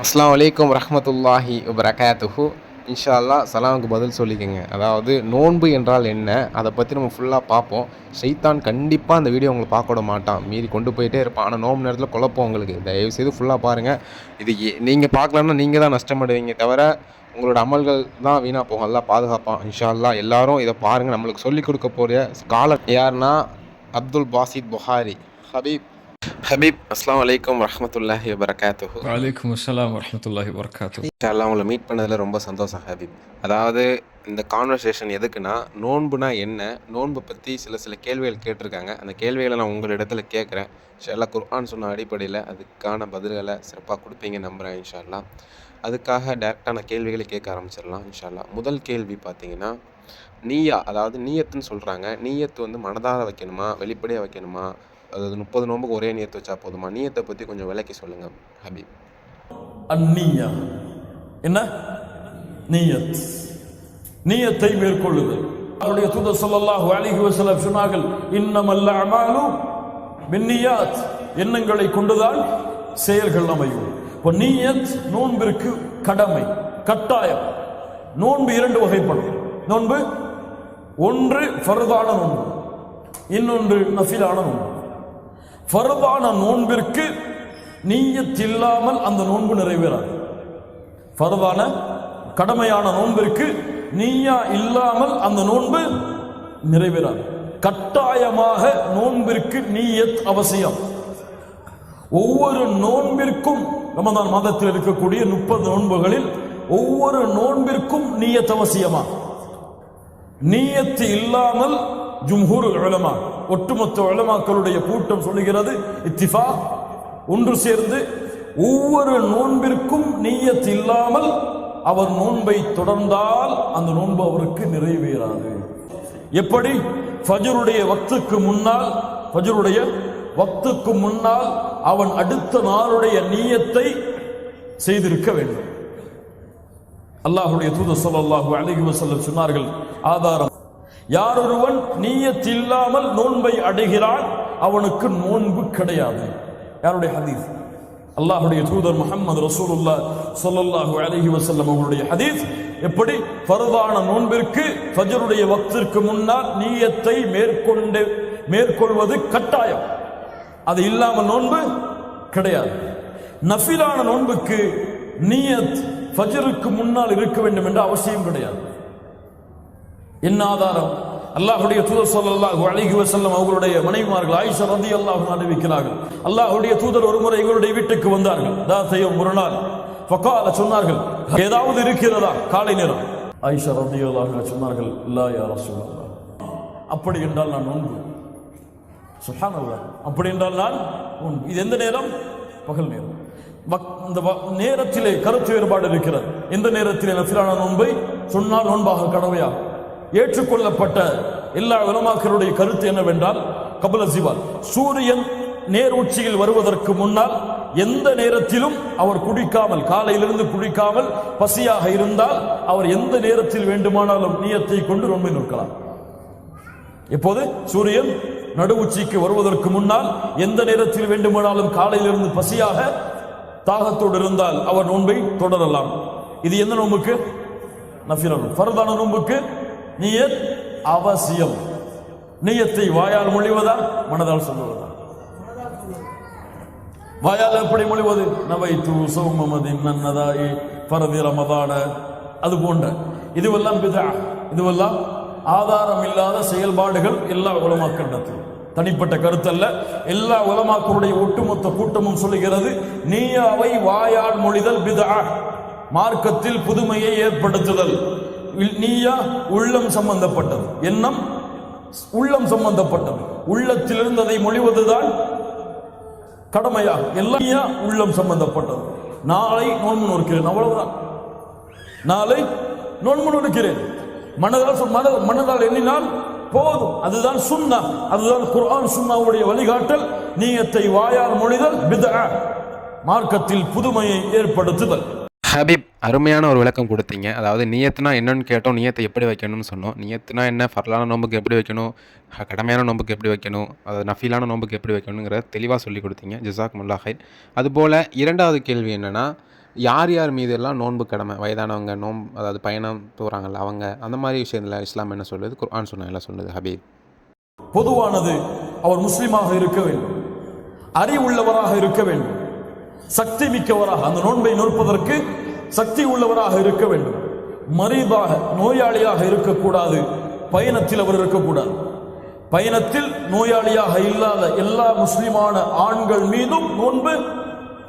அஸ்ஸலாமு அலைக்கும் வரஹ்மத்துல்லாஹி வபரகாத்துஹு. இன்ஷா அல்லாஹ் சலாமுக்கு பதில் சொல்லிக்கோங்க. அதாவது நோன்பு என்றால் என்ன, அதை பற்றி நம்ம ஃபுல்லாக பார்ப்போம். ஷைத்தான் கண்டிப்பாக அந்த வீடியோ உங்களுக்கு பார்க்க விட மாட்டான், மீறி கொண்டு போயிட்டே இருப்பான். ஆனால் நோன்பு நேரத்தில் குழப்பம் உங்களுக்கு. தயவுசெய்து ஃபுல்லாக பாருங்கள். இது நீங்கள் பார்க்கலன்னா நீங்கள் தான் நஷ்டமடைவீங்க தவிர உங்களோட அமல்கள் தான் வீணாக போகும். எல்லாம் பாதுகாப்பான் இன்ஷா அல்லாஹ். எல்லாரும் இதை பாருங்கள். நம்மளுக்கு சொல்லிக் கொடுக்க போகிற ஸ்காலர் யாருன்னா அப்துல் பாசித் புகாரி. ஹபீப் அஸ்ஸலாமு அலைக்கும் வரஹ்மத்துல்லாஹி வபரகாத்துஹு. வலைக்கும் அஸ்ஸலாம் வரஹ்மத்துல்லாஹி வபரகாத்துஹு. இன்ஷாஅல்லாஹ் உங்களை மீட் பண்ணதில் ரொம்ப சந்தோஷம் ஹபீப். அதாவது இந்த கான்வர்சேஷன் எதுக்குன்னா, நோன்புனா என்ன, நோன்பை பற்றி சில கேள்விகள் கேட்டிருக்காங்க. அந்த கேள்விகளை நான் உங்களிடத்தில் கேட்குறேன். இன்ஷாஅல்லாஹ் குர்ஆன் சொன்ன அடிப்படையில் அதுக்கான பதில்களை சிறப்பாக கொடுப்பீங்க நம்புகிறேன் இன்ஷாஅல்லாஹ். அதுக்காக டேரெக்டான கேள்விகளை கேட்க ஆரம்பிச்சிடலாம் இன்ஷாஅல்லாஹ். முதல் கேள்வி பார்த்தீங்கன்னா, நீயா, அதாவது நீயத்துன்னு சொல்கிறாங்க. நீயத்து வந்து மனதார வைக்கணுமா, வெளிப்படையாக வைக்கணுமா, அதாவது 30 நோம்புக்கு ஒரே நியத்து வச்சா போதுமா? நீயத்தை பற்றி கொஞ்சம் விளக்கி சொல்லுங்கள் ஹபீப். அந்நியா என்ன? நீயத், நீயத்தை மேற்கொள்ளுதல். அவருடைய தூதர் ஸல்லல்லாஹு அலைஹி வஸல்லம் சொன்னார்கள், இன்னமல் அமாலு பின்னியாத், எண்ணங்களை கொண்டுதான் செயல்கள் அமையும். இப்போ நீயத் நோன்பிற்கு கடமை, கட்டாயம். நோன்பு இரண்டு வகைப்படும். நோன்பு ஒன்று ஃபர்தான நோன்பு, இன்னொன்று நஃபிலான நோன்பு. ஃபர்தான நோன்பிற்கு நீயத் இல்லாமல் அந்த நோன்பு நிறைவேறாது. ஃபர்தான கடமையான நோன்பிற்கு நீயா இல்லாமல் அந்த நோன்பு நிறைவேறாது. கட்டாயமாக நோன்பிற்கு நீயத் அவசியம். ஒவ்வொரு நோன்பிற்கும், ரமதான் மாதத்தில் இருக்கக்கூடிய 30 நோன்புகளில் ஒவ்வொரு நோன்பிற்கும் நீயத் அவசியமா? நீயத்து இல்லாமல் ஜும்ஹூர் உலமா, ஒட்டுமொத்த உலமாக்களுடைய கூட்டம் சொல்லுகிறது, இத்திஃபா, ஒன்று சேர்ந்து ஒவ்வொரு நோன்பிற்கும் நீயத் இல்லாமல் அவர் நோன்பை தொடர்ந்தால் அந்த நோன்பு அவருக்கு நிறைவேறாது. எப்படி? ஃபஜ்ருடைய வக்துக்கு முன்னால், ஃபஜ்ருடைய வக்துக்கு முன்னால் அவன் அடுத்த நாளுடைய நீயத்தை செய்திருக்க வேண்டும். அல்லாஹ்வுடைய தூதர் ஸல்லல்லாஹு அலைஹி வஸல்லம் சொன்னார்கள், ஆதாரம், யார் ஒருவன் நீயத் இல்லாமல் நோன்பை அடைகிறான் அவனுக்கு நோன்பு கிடையாது. யாருடைய ஹதீஸ்? அல்லாஹ்வுடைய தூதர் முஹம்மது ரசூலுல்லாஹ் ஸல்லல்லாஹு அலைஹி வஸல்லம் அவருடைய ஹதீஸ். எப்படி? ஃபர்தான நோன்பிற்கு ஃபஜ்ருடைய வக்திற்கு முன்னால் நீயத்தை மேற்கொள்வது கட்டாயம். அது இல்லாமல் நோன்பு கிடையாது. நஃபிலான நோன்புக்கு நீயத் ஃபஜ்ருக்கு முன்னால் இருக்க வேண்டும் என்ற அவசியம் கிடையாது. என்ன ஆதாரம்? அல்லாஹ்வுடைய தூதர் ஸல்லல்லாஹு அலைஹி வஸல்லம் அவர்களுடைய மனைவிமார்கள் ஆயிஷா ரலியல்லாஹு அன்ஹா அறிவிக்கிறார்கள், அல்லாஹ்வுடைய தூதர் ஒருமுறை எங்களுடைய வீட்டுக்கு வந்தார்கள். தாத்தையும் ஒரு நாள் ஃபகால சொன்னார்கள், ஏதாவது இருக்கிறதா? காலை நேரம். ஆயிஷா ரலியல்லாஹு அன்ஹா சொன்னார்கள், லா யா ரசூலல்லாஹ், அப்படி என்றால் நான் நோன்பு. சுப்ஹானல்லாஹ், அப்படி என்றால் நான் நோன்பு. இது எந்த நேரம்? பகல் நேரம். இந்த நேரத்திலே கருத்து வேறுபாடு இருக்கிறது. எந்த நேரத்திலே நஃபிலான நோன்பை சொன்னால் நோன்பாக கடமையா? ஏற்றுக்கொள்ளப்பட்ட எல்லா உலமாக்களுடைய கருத்து என்னவென்றால், கபல ஜிவால், சூரியன் நேர் உச்சியில் வருவதற்கு முன்னால் எந்த நேரத்திலும் அவர் குடிக்காமல், காலையிலிருந்து குடிக்காமல் பசியாக இருந்தால் அவர் எந்த நேரத்தில் வேண்டுமானாலும் நியத்தை கொண்டு நோன்பை நோக்கலாம். இப்போது சூரியன் நடு உச்சிக்கு வருவதற்கு முன்னால் எந்த நேரத்தில் வேண்டுமானாலும் காலையிலிருந்து பசியாக தாகத்தோடு இருந்தால் அவர் நோன்பை தொடரலாம். இது எந்த நோன்புக்கு? நஃபிலான நோன்பு. ஃபர்தான நோன்புக்கு நியத் அவசியம். நியத்தை வாயால் மொழிவதா, மனதால் சொல்லுவதா? வாயால் எப்படி மொழிவது? நவைத்து சௌமமதின் நன்னதாயி ஃபர்தி ரமதான, அது போன்ற இதுவெல்லாம் பிதா, இதுவெல்லாம் ஆதாரம் இல்லாத செயல்பாடுகள். எல்லா உலமாக்களிடத்தில் தனிப்பட்ட கருத்தல்ல, எல்லா உலமாக்களுடைய ஒட்டுமொத்த கூட்டமும் சொல்லுகிறது, நீயாவை வாயால் மொழிதல் பிதா, மார்க்கத்தில் புதுமையை ஏற்படுத்துதல். நீயா உள்ளம் சம்பந்தப்பட்டது, எண்ணம் உள்ளம் சம்பந்தப்பட்டது. உள்ளத்தில் இருந்ததை மொழிவதுதான் கடமையா? எல்லாம் உள்ளம் சம்பந்தப்பட்டது. நாளை நோன்பு நோக்கிறேன், அவ்வளவுதான். நாளை நோன்பு நோக்கிறேன், மனதால் எண்ணினால் போதும். அதுதான் சுன்னா, அதுதான் குர்ஆன் சுன்னாவுடைய வழிகாட்டல். நீயத்தை வாயால் மொழிதல் பித்ஆ, மார்க்கத்தில் புதுமையை ஏற்படுத்துதல். ஹபீப், அருமையான ஒரு விளக்கம் கொடுத்தீங்க. அதாவது நியத்துனா என்னன்னு கேட்டோம், நியத்தை எப்படி வைக்கணும்னு சொன்னோம். நியத்துனா என்ன, ஃபர்லான நோம்புக்கு எப்படி வைக்கணும், கடமையான நோம்புக்கு எப்படி வைக்கணும், அதாவது நஃபிலான நோம்புக்கு எப்படி வைக்கணுங்கிறத தெளிவாக சொல்லி கொடுத்தீங்க. ஜஸாக்குமுல்லாஹ் ஹைர். அதுபோல் இரண்டாவது கேள்வி என்னென்னா, யார் யார் மீது எல்லாம் நோன்பு கடமை, வயதானவங்க, அதாவது பயணம் போகிறாங்கல்ல அவங்க, அந்த மாதிரி விஷயத்தில் இஸ்லாம் என்ன சொல்லுது, குர்ஆன் சொன்ன எல்லாம் சொல்லுது ஹபீப்? பொதுவானது, அவர் முஸ்லிமாக இருக்க வேண்டும், அறிவுள்ளவராக இருக்க வேண்டும், சக்தி மிக்கவராக, அந்த நோன்பை நோற்பதற்கு சக்தி உள்ளவராக இருக்க வேண்டும், மரீதாக நோயாளியாக இருக்கக்கூடாது, பயணத்தில் அவர் இருக்கக்கூடாது. பயணத்தில் நோயாளியாக இல்லாத எல்லா முஸ்லிமான ஆண்கள் மீதும் நோன்பு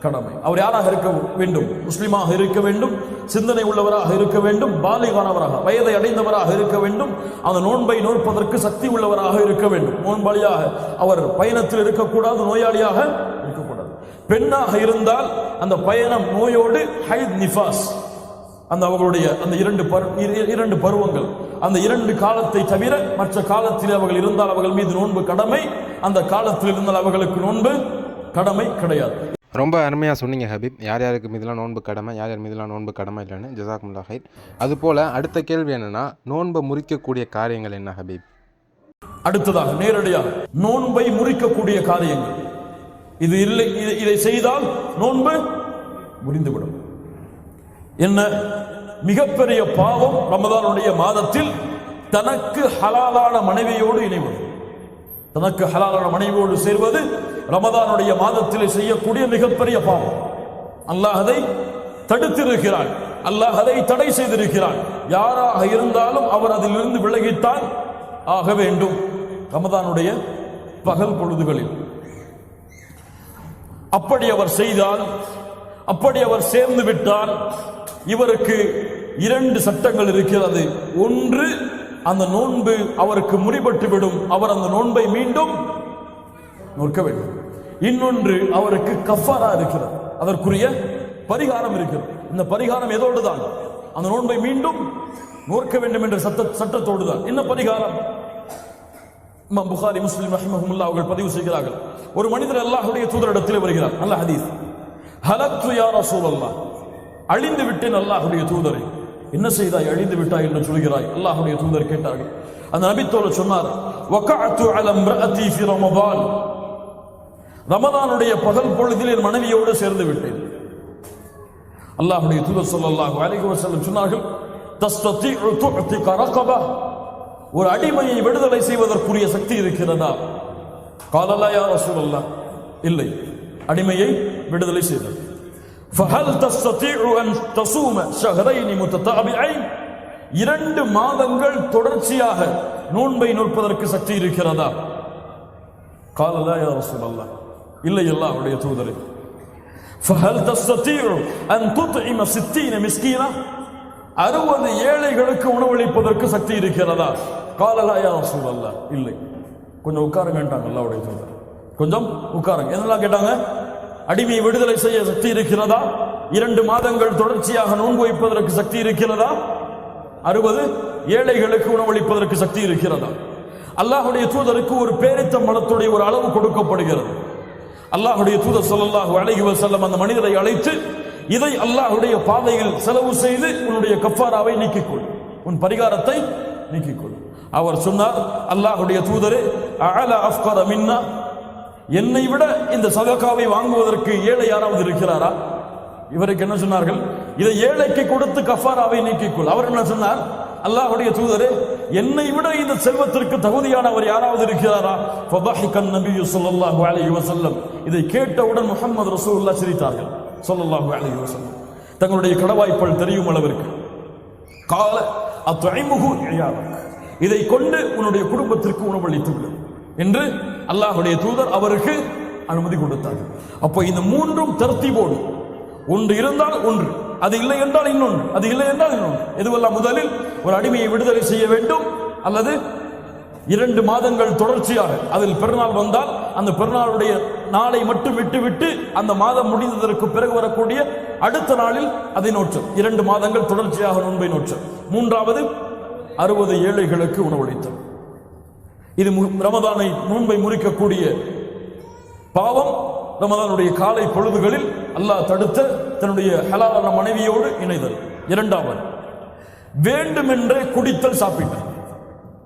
கடமை. அவர் யாராக இருக்க வேண்டும்? முஸ்லிமாக இருக்க வேண்டும், சிந்தனை உள்ளவராக இருக்க வேண்டும், பாலிகானவராக வயதை அடைந்தவராக இருக்க வேண்டும், அந்த நோன்பை நோற்பதற்கு சக்தி உள்ளவராக இருக்க வேண்டும். நோன்பாளியாக அவர் பயணத்தில் இருக்கக்கூடாது, நோயாளியாக இருக்கக்கூடாது. பெண்ணாக இருந்தால் அந்த பயணம் நோயோடு ஹைத் நிஃபாஸ், அந்த அவர்களுடைய அந்த இரண்டு பருவங்கள், அந்த 2 காலத்தை தவிர மற்ற காலத்தில் அவர்கள் இருந்தால் அவர்கள் மீது நோன்பு கடமை, அந்த காலத்தில் இருந்தால் அவர்களுக்கு நோன்பு கடமை கிடையாது. ரொம்ப அருமையாக சொன்னீங்க ஹபீப். யார் யாருக்கு மீதெல்லாம் நோன்பு கடமை, யார் யார் மீதெல்லாம் நோன்பு கடமை இல்லைன்னு. ஜஸாக்குமுல்லாஹ் ஹைர். அதுபோல் அடுத்த கேள்வி என்னென்னா, நோன்பை முறிக்கக்கூடிய காரியங்கள் என்ன ஹபீப்? அடுத்ததாக நேரடியாக நோன்பை முறிக்கக்கூடிய காரியங்கள் இது இல்லை, இதை செய்தால் நோன்பு முறிந்துவிடும். என்ன மிகப்பெரிய பாவம்? ரமதானுடைய மாதத்தில் தனக்கு ஹலாலான மனைவியோடு இணைவது, தனக்கு ஹலாலான மனைவியோடு சேர்வது ரமதானுடைய மாதத்தில் செய்யக்கூடிய மிகப்பெரிய பாவம். அல்லாஹ் அதை தடுத்திருக்கிறான், அல்லாஹ் அதை தடை செய்திருக்கிறான். யாராக இருந்தாலும் அவர் அதிலிருந்து விலகித்தான் ஆக வேண்டும். ரமதானுடைய பகல் பொழுதுகளில் அப்படி அவர் செய்தால், அப்படி அவர் சேர்ந்து விட்டால் இவருக்கு 2 சட்டங்கள் இருக்கிறது. ஒன்று, அந்த நோன்பு அவருக்கு முறிபட்டு விடும், அவர் அந்த நோன்பை மீண்டும் நோக்க வேண்டும். இன்னொன்று, அவருக்கு கஃபாரா இருக்கிறது, அதற்குரிய பரிகாரம் இருக்கிறது. இந்த பரிகாரம் எதோடு தான்? அந்த நோன்பை மீண்டும் நோக்க வேண்டும் என்ற சட்டத்தோடு தான். என்ன பரிகாரம்? இமாம் புகாரி, முஸ்லிம் ரஹிமஹுல்லாஹ் அவர்கள் பதிவு செய்கிறார்கள். ஒரு மனிதர் அல்லாஹ்வுடைய தூதரிடத்தில் வருகிறார். நல்ல ஹதீஸ். ஹலக்து யா ரசூலல்லாஹ், அழிந்து விட்டேன் அல்லாஹ்வுடைய தூதரை. என்ன செய்தாய், அழிந்து விட்டாய் என்று சொல்கிறாய்? அல்லாஹ்வுடைய தூதர் கேட்டார்கள். அந்த நபித்தோழர் சொன்னார், வகஅத்து அலா இம்ரஅதி ஃபி ரமதான், ரமதானுடைய பகல் பொழுதில் என் மனைவியோடு சேர்ந்து விட்டேன். அல்லாஹ்வுடைய தூதர் ஸல்லல்லாஹு அலைஹி வஸல்லம் சொன்னார்கள், தஸ்ததீஉ துஅதிக ரகபா, ஒரு அடிமையை விடுதலை செய்வதற்குரிய சக்தி இருக்கிறதா? قال لا يا رسول الله, இல்லை, அடிமையை விடுதலை செய்தார். فهل تستطيع ان تصوم شهرين متتابعين, 2 மாதங்கள் தொடர்ச்சியாக நோன்பை நோற்பதற்கு சக்தி இருக்கிறதா? قال لا يا رسول الله, இல்லை அல்லாஹ்வுடைய தூதரே. فهل تستطيع ان تطعم 60 مسكينا, 60 ஏழைகளுக்கு உணவளிப்பதற்கு சக்தி இருக்கிறதா? قال لا يا رسول الله, இல்லை. கொஞ்சம் உட்காருங்கன்றாங்க அல்லாஹ்வுடைய தூதர். கொஞ்சம் உட்காருங்க. என்னெல்லாம் கேட்டாங்க? அடிமையை விடுதலை செய்ய சக்தி இருக்கிறதா? 2 மாதங்கள் தொடர்ச்சியாக நோன்பு வைப்பதற்கு சக்தி இருக்கிறதா? 60 ஏழைகளுக்கு உணவளிப்பதற்கு சக்தி இருக்கிறதா? அல்லாஹ்வுடைய தூதருக்கு ஒரு பேரித்தம்பழத்துடைய ஒரு அளவு கொடுக்கப்படுகிறது. அல்லாஹ்வுடைய தூதர் ஸல்லல்லாஹு அலைஹி வஸல்லம் அந்த மனிதரை அழைத்து, இதை அல்லாஹ்வுடைய பாதையில் செலவு செய்து உன்னுடைய கஃபாராவை நீக்கிக்கொள், உன் பரிகாரத்தை நீக்கிக்கொள். அவர் சொன்னார், அல்லாஹ்வுடைய தூதரே, அஅலா அஃப்கர மின்னா, என்னை விட இந்த சதகாவை வாங்குவதற்கு ஏழை யாராவது இருக்கிறாரா? இவருக்கு என்ன சொன்னார்கள்? இதை ஏழைக்கு கொடுத்து கஃபாராவை நீக்கிக்கொள். அவர் என்ன சொன்னார்? அல்லாஹ்வுடைய தூதரே, என்னை விட இந்த செல்வத்திற்கு தகுதியானவர் யாராவது இருக்கிறாரா? ஃபதஹிகன் நபியு ஸல்லல்லாஹு அலைஹி வஸல்லம், இதை கேட்டவுடன் முஹம்மது ரசூலுல்லாஹ் சிரித்தார்கள் ஸல்லல்லாஹு அலைஹி வஸல்லம், தங்களுடைய கடவாய்ப்பல் தெரியும் அளவிற்கு. கால அத்இமுஹு இயாலக், இதை கொண்டு உன்னுடைய குடும்பத்திற்கு உணவளித்து விடு என்று அல்லாஹ்வுடைய தூதர் அவருக்கு அனுமதி கொடுத்தார்கள். அப்போ இந்த 3ம் தர்த்தீபோடு, ஒன்று இருந்தால் ஒன்று, அது இல்லை என்றால் இன்னொன்று, அது இல்லை என்றால் இன்னொன்று. எதுவெல்லாம்? முதலில் ஒரு அடிமையை விடுதலை செய்ய வேண்டும், அல்லது 2 மாதங்கள் தொடர்ச்சியாக, அதில் பெருநாள் வந்தால் அந்த பெருநாளுடைய நாளை மட்டும் விட்டுவிட்டு அந்த மாதம் முடிந்ததற்கு பிறகு வரக்கூடிய அடுத்த நாளில் அதை நோற்றல். 2 மாதங்கள் தொடர்ச்சியாக நோன்பை நோற்றல். 3வது 60 ஏழைகளுக்கு உணவளித்தல். இது ரமதானை நோன்பை முறிக்கக்கூடிய பாவம். ரமதானுடைய காலை பொழுதுகளில் அல்லாஹ் தடுத்த தன்னுடைய ஹலாலான மனைவியோடு இணைதல். 2வது, வேண்டுமென்றே குடித்தல், சாப்பிட்டார்.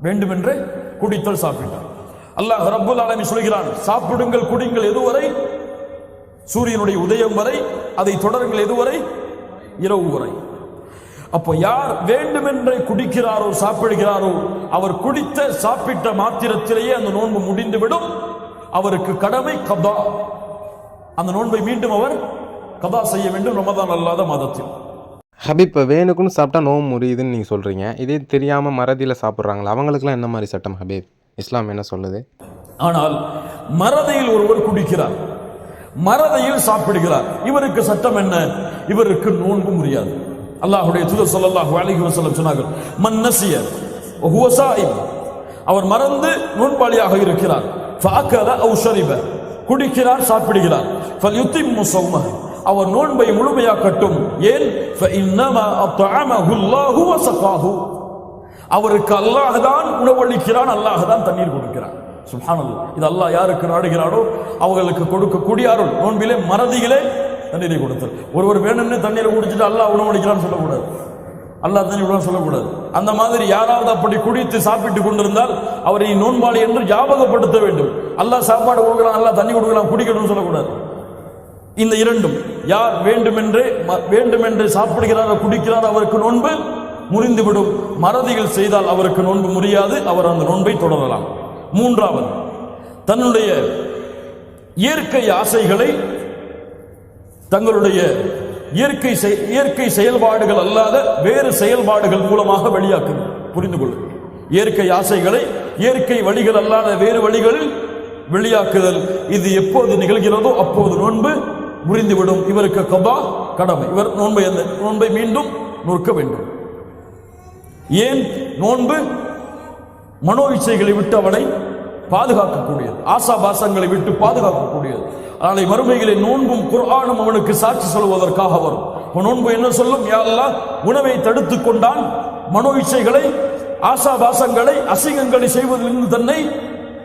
வேண்டுமென்றே குடித்தல், சாப்பிட்டார். அல்லாஹ் ரப்புல் ஆலமீன் சொல்கிறான், சாப்பிடுங்கள், குடிங்கள், எதுவரை? சூரியனுடைய உதயம் வரை. அதை தொடருங்கள் எதுவரை? இரவு வரை. அப்போ யார் வேண்டுமென்றே குடிக்கிறாரோ சாப்பிடுகிறாரோ அவர் குடித்த சாப்பிட்ட மாத்திரத்திலேயே அந்த நோன்பு முடிந்துவிடும். அவருக்கு கடமை கதா. அந்த நோன்பை மீண்டும் அவர் கதா செய்ய வேண்டும் ரமதான் அல்லாத மாதத்தில். ஹபீப், இப்போ வேணுக்குன்னு சாப்பிட்டா நோம்பு முறியுதுன்னு நீங்கள் சொல்கிறீங்க. இதே தெரியாமல் மறதியில் சாப்பிட்றாங்களா, அவங்களுக்குலாம் என்ன மாதிரி சட்டம் ஹபீப்? இஸ்லாம் என்ன சொல்லுது? ஆனால் மறதியில் ஒருவர் குடிக்கிறார், மறதியில் சாப்பிடுகிறார், இவருக்கு சட்டம் என்ன? இவருக்கு நோன்பு முறியாது. அல்லாஹ்வுடைய தூதர் ஸல்லல்லாஹு அலைஹி வஸல்லம் சொன்னார்கள், மன் நஸிய வ ஹுவ ஸாயிம், அவர் மறந்து நோன்பாளியாக இருக்கிறார், ஃபஅகல அவ் ஷரிப, குடிக்கிறார் சாப்பிடுகிறார், ஃபல்யுத்திம்மு ஸௌமஹு, அவர் நோன்பை முழுமையாக்கட்டும். ஏன்? ஃபஇன்னமா அத்அமஹு அல்லாஹு வ ஸகாஹு, அவருக்கு அல்லாஹ் தான் உணவளிக்கிறான், அல்லாஹ் தான் தண்ணீர் கொடுக்கிறான். சுப்ஹானல்லாஹ். இது அல்லாஹ் யாருக்கு நாடுகிறாரோ அவர்களுக்கு கொடுக்கக்கூடிய அருள். நோன்பிலே மறதியிலே தண்ணீரை கொடுத்தல். ஒருவர் வேணும்னு தண்ணீரை குடிச்சிட்டு அல்லாஹ் உணவளிக்கிறான்னு சொல்லக்கூடாது, அல்லாஹ் தண்ணீர் விட சொல்லக்கூடாது. அந்த மாதிரி யாராவது அப்படி குடித்து சாப்பிட்டு கொண்டிருந்தால் அவரை நோன்பாளி என்று ஞாபகப்படுத்த வேண்டும். அல்லாஹ் சாப்பாடு கொடுக்கலாம், அல்லாஹ் தண்ணி கொடுக்கலாம், குடிக்கணும்னு சொல்லக்கூடாது. இந்த இரண்டும், யார் வேண்டுமென்றே சாப்பிடுகிறாரோ குடிக்கிறாரோ அவருக்கு நோன்பு முறிந்துவிடும். மறதிகள் செய்தால் அவருக்கு நோன்பு முறியாது, அவர் அந்த நோன்பை தொடரலாம். மூன்றாவது, தன்னுடைய இயற்கை ஆசைகளை தங்களுடைய இயற்கை செயல்பாடுகள் அல்லாத வேறு செயல்பாடுகள் மூலமாக வெளியாக்குது. புரிந்து கொள்ளும். இயற்கை ஆசைகளை இயற்கை வழிகள் அல்லாத வேறு வழிகளில் வெளியாக்குதல், இது எப்போது நிகழ்கிறதோ அப்போது நோன்பு முறிந்துவிடும். இவருக்கு கபா கடமை. இவர் நோன்பை மீண்டும் நோக்க வேண்டும். ஏன்? நோன்பு மனோ இச்சைகளை விட்டு அவனை பாதுகாக்கக்கூடியது, ஆசாபாசங்களை விட்டு பாதுகாக்கக்கூடியது. நாளை மறுமைகளை நோன்பும் குர்ஆனும் அவனுக்கு சாட்சி சொல்வதற்காக வரும். நோன்பு என்ன சொல்லும்? யா அல்லாஹ், உணவை தடுத்துக் கொண்டான், மனோ இச்சைகளை ஆசாபாசங்களை அசிங்கங்களை செய்வதிலிருந்து தன்னை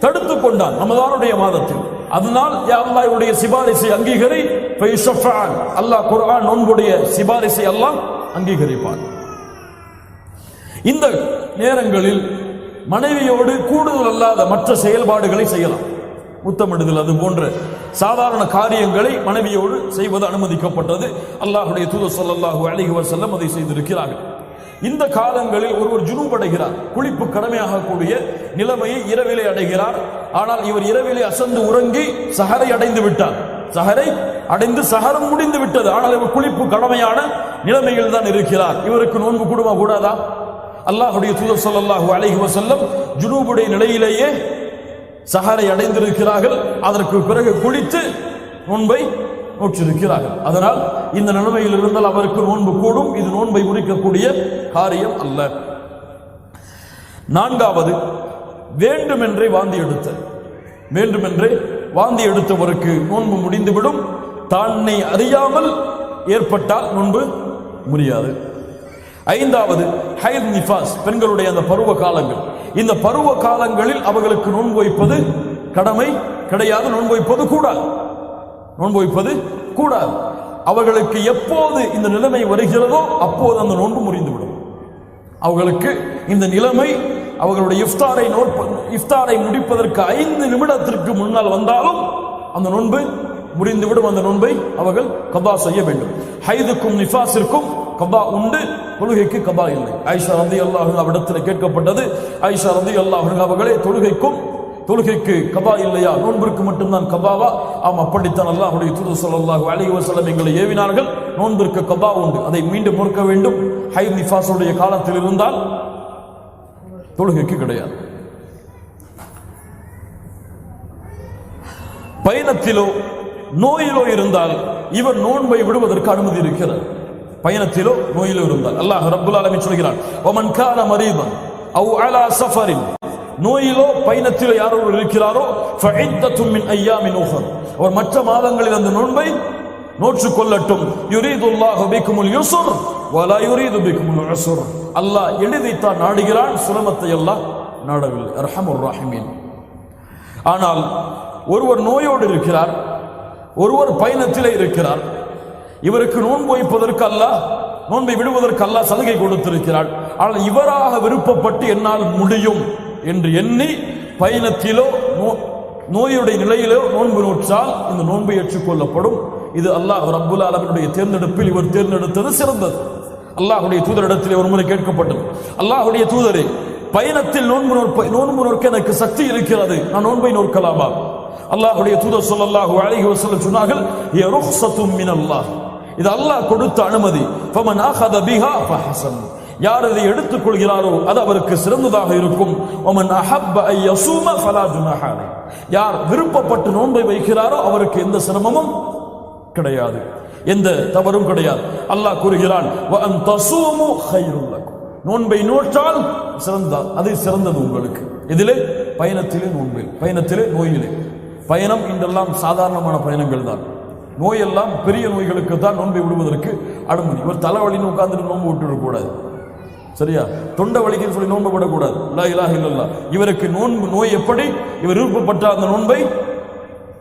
தடுத்துக் கொண்டான் ரமதானுடைய மாதத்தில். அதனால் யா அல்லாஹ் இவருடைய சிபாரிசை அங்கீகரி, அல்லாஹ் குர்ஆன் நோன்புடைய சிபாரிசை அல்லாஹ் அங்கீகரிப்பான். இந்த நேரங்களில் மனைவியோடு கூடுதல் அல்லாத மற்ற செயல்பாடுகளை செய்யலாம். முத்தமிடுதல் அது போன்ற சாதாரண காரியங்களை மனைவியோடு செய்வது அனுமதிக்கப்பட்டது. அல்லாஹ்வுடைய தூதர் ஸல்லல்லாஹு அலைஹி வஸல்லம் அதை செய்திருக்கிறார்கள். இந்த காலங்களில் ஒருவர் ஜுனூப் அடைகிறார், குளிப்பு கடமையாகக்கூடிய நிலைமையை இரவிலே அடைகிறார். ஆனால் இவர் இரவிலே அசந்து உறங்கி சஹரை அடைந்து விட்டார். சஹரை அடைந்து சஹரம் முடிந்து விட்டது. ஆனால் இவர் குளிப்பு கடமையான நிலைமையில் தான் இருக்கிறார். இவருக்கு நோன்பு கூடுமா கூடாதா? அல்லாஹ்வுடைய தூதர் ஸல்லல்லாஹு அலைஹி வஸல்லம் ஜுனூபுடைய நிலையிலேயே சஹரை அடைந்திருக்கிறார்கள். அதற்கு பிறகு குளித்து நோன்பை நோற்றிருக்கிறார்கள். அதனால் இந்த நிலைமையில் இருந்தால் அவருக்கு நோன்பு கூடும். இது நோன்பை முறிக்கக்கூடிய காரியம் அல்ல. நான்காவது, வேண்டுமென்றே வாந்தி எடுத்தல். வேண்டுமென்றே வாந்தி எடுத்தவருக்கு நோன்பு முடிந்துவிடும். தன்னை அறியாமல் ஏற்பட்டால் நோன்பு முடியாது. ஐந்தாவது, ஹைத் நிஃபாஸ், பெண்களுடைய அந்த பருவ காலங்கள். இந்த பருவ காலங்களில் அவர்களுக்கு நோன்பு வைப்பது கடமை கிடையாது, நோன்பு வைப்பது கூடாது. நோன்பு வைப்பது கூடாது. அவர்களுக்கு எப்போது இந்த நிலைமை வருகிறதோ அப்போது அந்த நோன்பு முறிந்துவிடும். அவர்களுக்கு இந்த நிலைமை அவர்களுடைய இஃப்தாரை முடிப்பதற்கு 5 நிமிடத்திற்கு முன்னால் வந்தாலும் அந்த நோன்பு முறிந்துவிடும். அந்த நோன்பை அவர்கள் கபா செய்ய வேண்டும். ஹைதுக்கும் நிஃபாஸிற்கும் கபா உண்டு, தொழுகைக்கு கபா இல்லை. ஆயிஷா ரலியல்லாஹு அன்ஹா அவரிடத்தில் கேட்கப்பட்டது, ஆயிஷா ரலியல்லாஹு அன்ஹா அவர்களே, தொழுகைக்கு கபா இல்லையா, நோன்பிற்கு மட்டும்தான் கபாவா? ஆம், அப்படித்தான் அல்லாஹ்வுடைய தூதர் ஸல்லல்லாஹு அலைஹி வஸல்லம் எங்களை ஏவினார்கள். நோன்பிற்கு கபா உண்டு, அதை மீண்டும் நோக்க வேண்டும். ஹைத் நிஃபாஸுடைய காலத்தில் இருந்தால் தொழுகைக்கு கிடையாது. பயணத்திலோ நோயிலோ இருந்தால் இவர் நோன்பை விடுவதற்கு அனுமதி இருக்கிறது. பயணத்திலோ நோயிலோ இருந்தால் அல்லாஹ் ரப்புல் ஆலமீன் சொல்கிறான், வமன் கான மரீதன் அவ் அலா சஃபரின், நோயிலோ பயணத்திலோ யாரோ இருக்கிறாரோ ஃபஇத்தத்தும் மின் அய்யாமின் உஹர், அவர் மற்ற மாதங்களில் அந்த நோன்பை நோற்றுக் கொள்ளட்டும். யுரீதுல்லாஹு பிக்குமுல் யுஸ்ர் வலா யுரீது பிக்குமுல் உஸ்ர், அல்லாஹ் எளிதைத்தான் நாடுகிறான், சிரமத்தை அல்லாஹ் நாடவில்லை. அர்ஹமுர் ராஹிமீன். ஆனால் ஒருவர் நோயோடு இருக்கிறார், ஒருவர் பயணத்திலே இருக்கிறார். இவருக்கு நோன்பு வைப்பதற்கு அல்லாஹ், நோன்பை விடுவதற்கு அல்லாஹ் சலுகை கொடுத்திருக்கிறார். ஆனால் இவராக விருப்பப்பட்டு என்னால் முடியும் என்று எண்ணி பயணத்திலோ நோயுடைய நிலையிலோ நோன்பு நோற்றால் இந்த நோன்பை ஏற்றுக்கொள்ளப்படும். இது அல்லாஹ் ரப்புல் ஆலமீனுடைய தேர்ந்தெடுப்பில் இவர் தேர்ந்தெடுத்தது சிறந்தது. அல்லாஹ்வுடைய தூதரிடத்தில் ஒரு முறை கேட்கப்பட்டது, அல்லாஹ்வுடைய தூதரே, பயணத்தில் நோன்பு நோக்க எனக்கு சக்தி இருக்கிறது, நான் நோன்பை நோக்கலாமா? அல்லாஹ்வுடைய தூதர் ஸல்லல்லாஹு அலைஹி வஸல்லம் சொன்னார்கள், யா ருக்ஸத்தும் மினல்லாஹ், இது அல்லாஹ் கொடுத்த அனுமதி. ஃபமன் அஹத பிஹா ஃபஹஸன், யார் இதை எடுத்துக் கொள்கிறாரோ அது அவருக்கு சிறந்ததாக இருக்கும். வமன் அஹப்ப அன் யஸூம ஃபலா ஜுனாஹ அலைஹி, யார் விருப்பப்பட்டு நோன்பை வைக்கிறாரோ அவருக்கு எந்த சிரமமும் கிடையாது, எந்த தவறும் கிடையாது. அல்லாஹ் கூறுகிறான், வ அன் தஸூமு கைருல் லக்கும், நோன்பை நோற்றால் அது சிறந்தது உங்களுக்கு. இதிலே பயணத்திலே நோன்பில், பயணத்திலே நோயிலே. பயணம் இன்றெல்லாம் சாதாரணமான பயணங்கள் தான். நோயெல்லாம் பெரிய நோய்களுக்கு தான் நோன்பை விடுவதற்கு அனுமதி. இவர் தலைவலின்னு உட்கார்ந்துட்டு நோன்பு விட்டுவிடக்கூடாது, சரியா? தொண்டை வலிக்குன்னு சொல்லி நோன்பு விடக்கூடாது. லா இலாஹ இல்லல்லாஹ். இவருக்கு நோய் எப்படி இவர் விருப்பப்பட்ட அந்த நோன்பை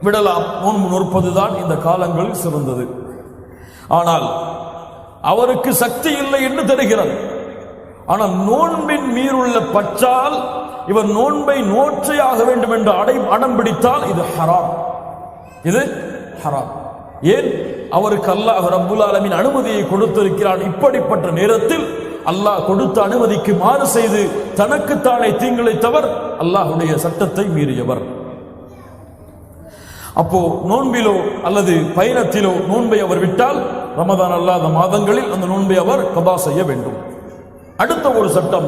விடலாம். நோன்பு நோற்பதுதான் இந்த காலங்களில் சிறந்தது. ஆனால் அவருக்கு சக்தி இல்லை என்று தெரிகிறது. ஆனால் நோன்பின் மீறுள்ள பற்றால் இவர் நோன்பை நோற்றையாக வேண்டும் என்று அடம் பிடித்தால் இது ஹராம், இது ஹராம். ஏன்? அவருக்கு அல்லாஹ் ரப்புல் ஆலமீன் அனுமதியை கொடுத்திருக்கிறான். இப்படிப்பட்ட நேரத்தில் அல்லாஹ் கொடுத்த அனுமதிக்கு மாறு செய்து தனக்குத்தானே தீங்கிழைத்தவர், அல்லாஹ்வுடைய சட்டத்தை மீறியவர். அப்போ நோன்பிலோ அல்லது பயணத்திலோ நோன்பை அவர் விட்டால் ரமதான் அல்லாத மாதங்களில் அந்த நோன்பை அவர் கதா செய்ய வேண்டும். அடுத்த ஒரு சட்டம்,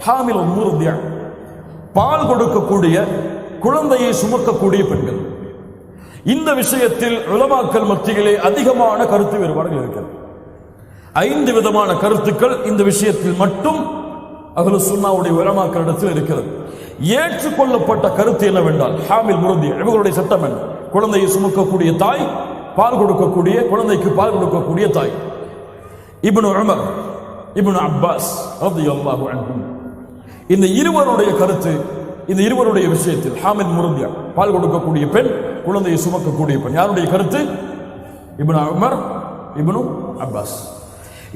ஹாமில் முர்தியா, பால் கொடுக்கக்கூடிய குழந்தையை சுமக்கக்கூடிய பெண்கள். இந்த விஷயத்தில் உலமாக்கள் மத்தியிலே அதிகமான கருத்து வேறுபாடுகள் இருக்கிறது. 5 விதமான கருத்துக்கள் இந்த விஷயத்தில் மட்டும் அஹ்லு சுன்னாவுடைய உலமாக்களிடத்தில் இருக்கிறது. ஏற்றுக்கொள்ளப்பட்ட கருத்து என்னவென்றால், ஹாமில் முர்தியா இவர்களுடைய சட்டம் என்ன? குழந்தையை சுமக்கக்கூடிய தாய், பால் கொடுக்கக்கூடிய குழந்தைக்கு பால் கொடுக்கக்கூடிய தாய். இப்னு உமர், இப்னு அப்பாஸ் ரலியல்லாஹு அன்ஹும், இந்த இருவருடைய கருத்து, இந்த இருவருடைய விஷயத்தில் ஹாமில் முர்தியா பால் கொடுக்கக்கூடிய பெண், குழந்தையை சுமக்கக்கூடிய பெண், யாருடைய கருத்து? இப்னு உமர், இப்னு அப்பாஸ்.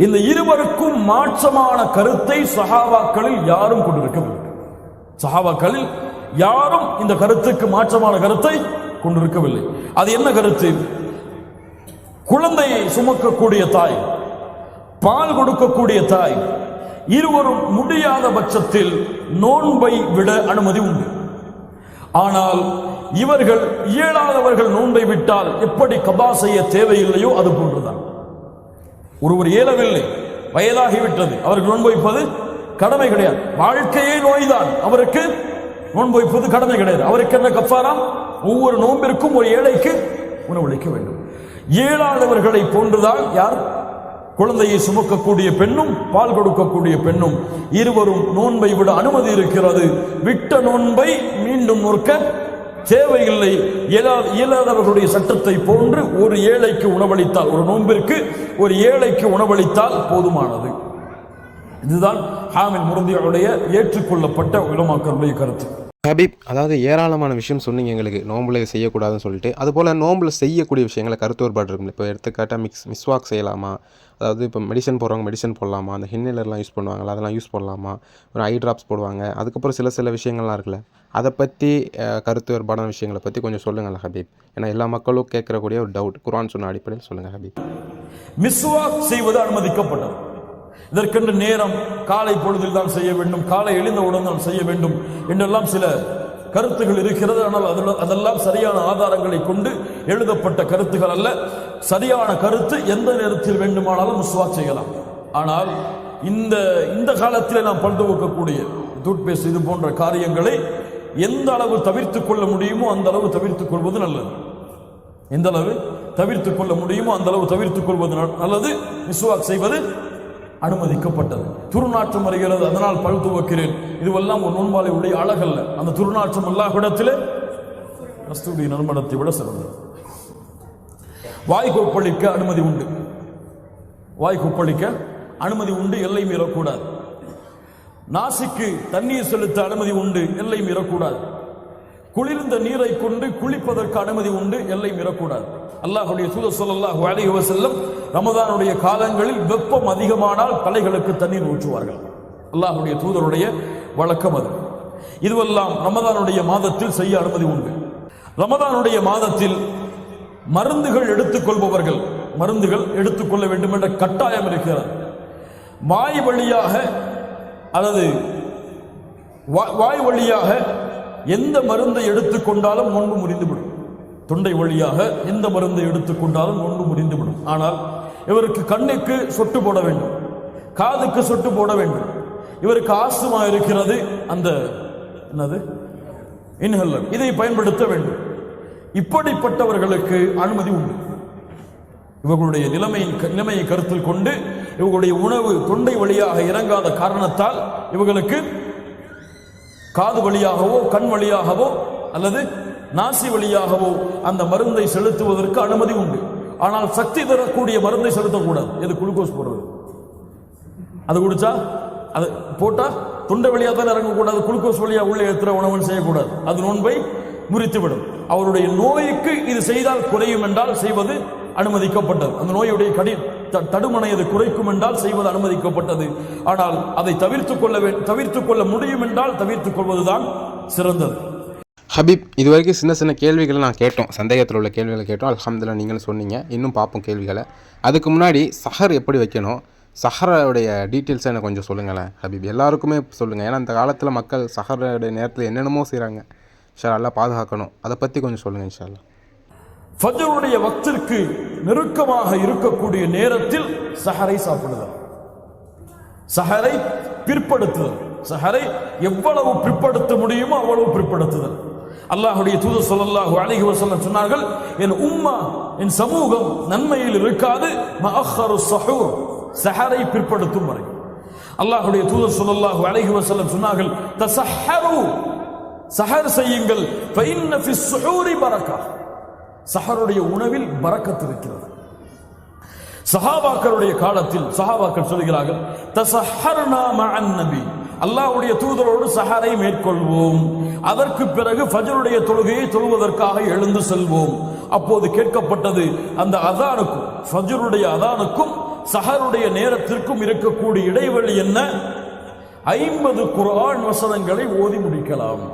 இந்த இருவருக்கும் மாற்றமான கருத்தை சஹாபாக்களில் யாரும் கொண்டிருக்கவில்லை. சஹாபாக்களில் யாரும் இந்த கருத்துக்கு மாற்றமான கருத்தை கொண்டிருக்கவில்லை. அது என்ன கருத்து? குழந்தையை சுமக்கக்கூடிய தாய், பால் கொடுக்கக்கூடிய தாய் இருவரும் முடியாத பட்சத்தில் நோன்பை விட அனுமதி உண்டு. ஆனால் இவர்கள் இயலாதவர்கள் நோன்பை விட்டால் எப்படி கபா செய்ய தேவையில்லையோ அது போன்றுதான். ஒருவர் இயலவில்லை, வயதாகிவிட்டது, அவருக்கு நோன்பு வைப்பது கடமை கிடையாது. வாழ்க்கையே நோய்தான், அவருக்கு நோன்பு வைப்பது கடமை கிடையாது. அவருக்கு என்ன கஃபாரா? ஒவ்வொரு நோன்பிற்கும் ஒரு ஏழைக்கு உணவளிக்க வேண்டும். இயலாதவர்களை போன்றுதான் யார்? குழந்தையை சுமக்கக்கூடிய பெண்ணும் பால் கொடுக்கக்கூடிய பெண்ணும் இருவரும் நோன்பை விட அனுமதி இருக்கிறது. விட்ட நோன்பை மீண்டும் நோக்க தேவையில்லை. இயலாதவர்களுடைய சட்டத்தை போன்று ஒரு ஏழைக்கு உணவளித்தால், ஒரு நோன்பிற்கு ஒரு ஏழைக்கு உணவளித்தால் போதுமானது. இதுதான் ஹாமில் முர்தியாவுடைய ஏற்றுக்கொள்ளப்பட்ட உலமாக்களுடைய கருத்து. ஹபீப், அதாவது ஏராளமான விஷயம் சொன்னீங்க எங்களுக்கு நோம்பில் செய்யக்கூடாதுன்னு சொல்லிட்டு. அதுபோல் நோம்பில் செய்யக்கூடிய விஷயங்களை கருத்து வேறுபாடு இருக்குல்ல. இப்போ எடுத்துக்காட்டால் மிஸ்வாக் செய்யலாமா, அதாவது இப்போ மெடிசன் போடுறவங்க மெடிசன் போடலாமா, அந்த ஹின்னலர்லாம் யூஸ் பண்ணுவாங்களா அதெல்லாம் யூஸ் பண்ணலாமா, ஒரு ஐ ட்ராப்ஸ் போடுவாங்க, அதுக்கப்புறம் சில விஷயங்கள்லாம் இருக்குல்ல, அதை பற்றி கருத்து வேறுபாடான விஷயங்களை பற்றி கொஞ்சம் சொல்லுங்கள் ஹபீப். ஏன்னா எல்லா மக்களும் கேட்கக்கூடிய ஒரு டவுட், குர்ஆன் சொன்ன அடிப்படையில் சொல்லுங்கள் ஹபீப். மிஸ்வாக் செய்வது அனுமதிக்கப்பட்டது. இதற்கென்று நேரம் காலை பொழுதில் தான் செய்ய வேண்டும், காலை எழுந்தவுடன் தான் செய்ய வேண்டும் என்றெல்லாம் சில கருத்துகள் இருக்கிறது. ஆனால் அதெல்லாம் சரியான ஆதாரங்களை கொண்டு எழுதப்பட்ட கருத்துகள் அல்ல. சரியான கருத்து எந்த நேரத்தில் வேண்டுமானாலும் மிஸ்வாக் செய்யலாம். ஆனால் இந்த காலத்தில் நாம் பல் துவக்கக்கூடிய டூத்பேஸ்ட் இது போன்ற காரியங்களை எந்த அளவு தவிர்த்துக் கொள்ள முடியுமோ அந்த அளவு தவிர்த்துக் கொள்வது நல்லது. எந்த அளவு தவிர்த்துக் கொள்ள முடியுமோ அந்த அளவு தவிர்த்துக் கொள்வது நல்லது. மிஸ்வாக் செய்வது அனுமதிக்கப்பட்டது. துர்நாற்றம் வருகிறது, அதனால் பல் துவக்கிறேன், இதுவெல்லாம் ஒரு நோன்பாளி உடைய அழகல்ல. அந்த துர்நாற்றம் அல்லாஹ்விடத்திலே கஸ்தூரி நறுமணத்தை விட சிறந்தது. வாய் கொப்பளிக்க அனுமதி உண்டு, வாய் கொப்பளிக்க அனுமதி உண்டு, எல்லை மீறக்கூடாது. நாசிக்கு தண்ணீர் செலுத்த அனுமதி உண்டு, எல்லை மீறக்கூடாது. குளிர்ந்த நீரை கொண்டு குளிப்பதற்கு அனுமதி உண்டு, எல்லை மீறக்கூடாது. அல்லாஹ்வுடைய தூதர் ஸல்லல்லாஹு அலைஹி வஸல்லம் ரமதானுடைய காலங்களில் வெப்பம் அதிகமானால் தலைகளுக்கு தண்ணீர் ஊற்றுவார்கள். அல்லாஹ்வுடைய தூதருடைய வழக்கம் அது. இதுவெல்லாம் ரமதானுடைய மாதத்தில் செய்ய அனுமதி உண்டு. ரமதானுடைய மாதத்தில் மருந்துகள் எடுத்துக்கொள்பவர்கள் மருந்துகள் எடுத்துக்கொள்ள வேண்டும் என்ற கட்டாயம் இருக்கிறது. வாய் வழியாக அல்லது வாய் வழியாக எந்த மருந்தை எடுத்துக்கொண்டாலும் நோன்பு முறிந்துவிடும். தொண்டை வழியாக எந்த மருந்தை எடுத்துக்கொண்டாலும் நோன்பு முறிந்துவிடும். ஆனால் இவருக்கு கண்ணுக்கு சொட்டு போட வேண்டும், காதுக்கு சொட்டு போட வேண்டும். இவருக்கு ஆஸ்துமா இருக்கிறது, அந்த என்னது இன்ஹேலர், இதை பயன்படுத்த வேண்டும். இப்படிப்பட்டவர்களுக்கு அனுமதி உண்டு. இவர்களுடைய நிலைமையை கருத்தில் கொண்டு இவர்களுடைய உணவு தொண்டை வழியாக இறங்காத காரணத்தால் இவர்களுக்கு காது வழியாகவோ கண் வழியாகவோ அல்லது நாசி வழியாகவோ அந்த மருந்தை செலுத்துவதற்கு அனுமதி உண்டு. ஆனால் சக்தி தரக்கூடிய மருந்தை செலுத்தக்கூடாது. எது குளுக்கோஸ் போடுறது, அது குடிச்சா அது போட்டா தொண்டை வழியாக தான் இறங்கக்கூடாது. குளுக்கோஸ் வழியாக உள்ள ஏற்றுற உணவு செய்யக்கூடாது, அது நோன்பை முறித்துவிடும். அவருடைய நோய்க்கு இது செய்தால் குறையும் என்றால் செய்வது அனுமதிக்கப்பட்டது. அந்த நோயுடைய தடுமனை அது குறைக்கும் என்றால் செய்வது அனுமதிக்கப்பட்டது. ஆனால் அதை தவிர்த்துக் கொள்ள முடியும் என்றால் தவிர்த்துக் கொள்வதுதான் சிறந்தது. ஹபீப், இது வரைக்கும் சின்ன சின்ன கேள்விகளை நான் கேட்டோம், சந்தேகத்தில் உள்ள கேள்விகளை கேட்டோம். அல்ஹம்துலில்லாஹ் நீங்களும் சொன்னீங்க, இன்னும் பார்ப்போம் கேள்விகளை. அதுக்கு முன்னாடி சஹர் எப்படி வைக்கணும், சஹரோடைய டீட்டெயில்ஸை எனக்கு கொஞ்சம் சொல்லுங்களேன் ஹபீப். எல்லாருக்குமே சொல்லுங்கள், ஏன்னா இந்த காலத்தில் மக்கள் சஹரோடைய நேரத்தில் என்னென்னமோ செய்கிறாங்க. இன்ஷா அல்லாஹ் பாதுகாக்கணும், அதை பற்றி கொஞ்சம் சொல்லுங்கள் இன்ஷா அல்லாஹ். ஃபஜ்ருடைய வக்திற்கு நெருக்கமாக இருக்கக்கூடிய நேரத்தில் சஹரை சாப்பிடுதல், சஹரை பிற்படுத்துதல், சஹரை எவ்வளவு பிற்படுத்த முடியுமோ அவ்வளவு பிற்படுத்துதல். அல்லாஹ்வுடைய தூதர் ஸல்லல்லாஹு அலைஹி வஸல்லம் சொன்னார்கள், என் உம்மா என் சமூகம் நன்மையில் இருக்காது மஅخر السحور, சஹரை பிற்படுத்தும் வரை. அல்லாஹ்வுடைய தூதர் ஸல்லல்லாஹு அலைஹி வஸல்லம் சொன்னார்கள், தஸஹரு, சஹர் செய்யுங்கள், فإن في السحور بركة, சஹருடைய உணவில் பரக்கத் இருக்கிறது. சஹாபாக்களுடைய காலத்தில் சஹாபாக்கள் சொல்கிறார்கள், தஸஹர்னா மஅன் நபி, அல்லாஹ்வுடைய தூதரோடு சஹரை மேற்கொள்வோம், அதற்கு பிறகு ஃபஜ்ருடைய தொழுகையை தொழுவதற்காக எழுந்து செல்வோம். அப்போது கேட்கப்பட்டது, அந்த அதானுக்கும் ஃபஜ்ருடைய அதானுக்கும் சஹருடைய நேரத்திற்கும் இருக்கக்கூடிய இடைவெளி என்ன? 50 குர்ஆன் வசனங்களை ஓதி முடிக்கலாம்.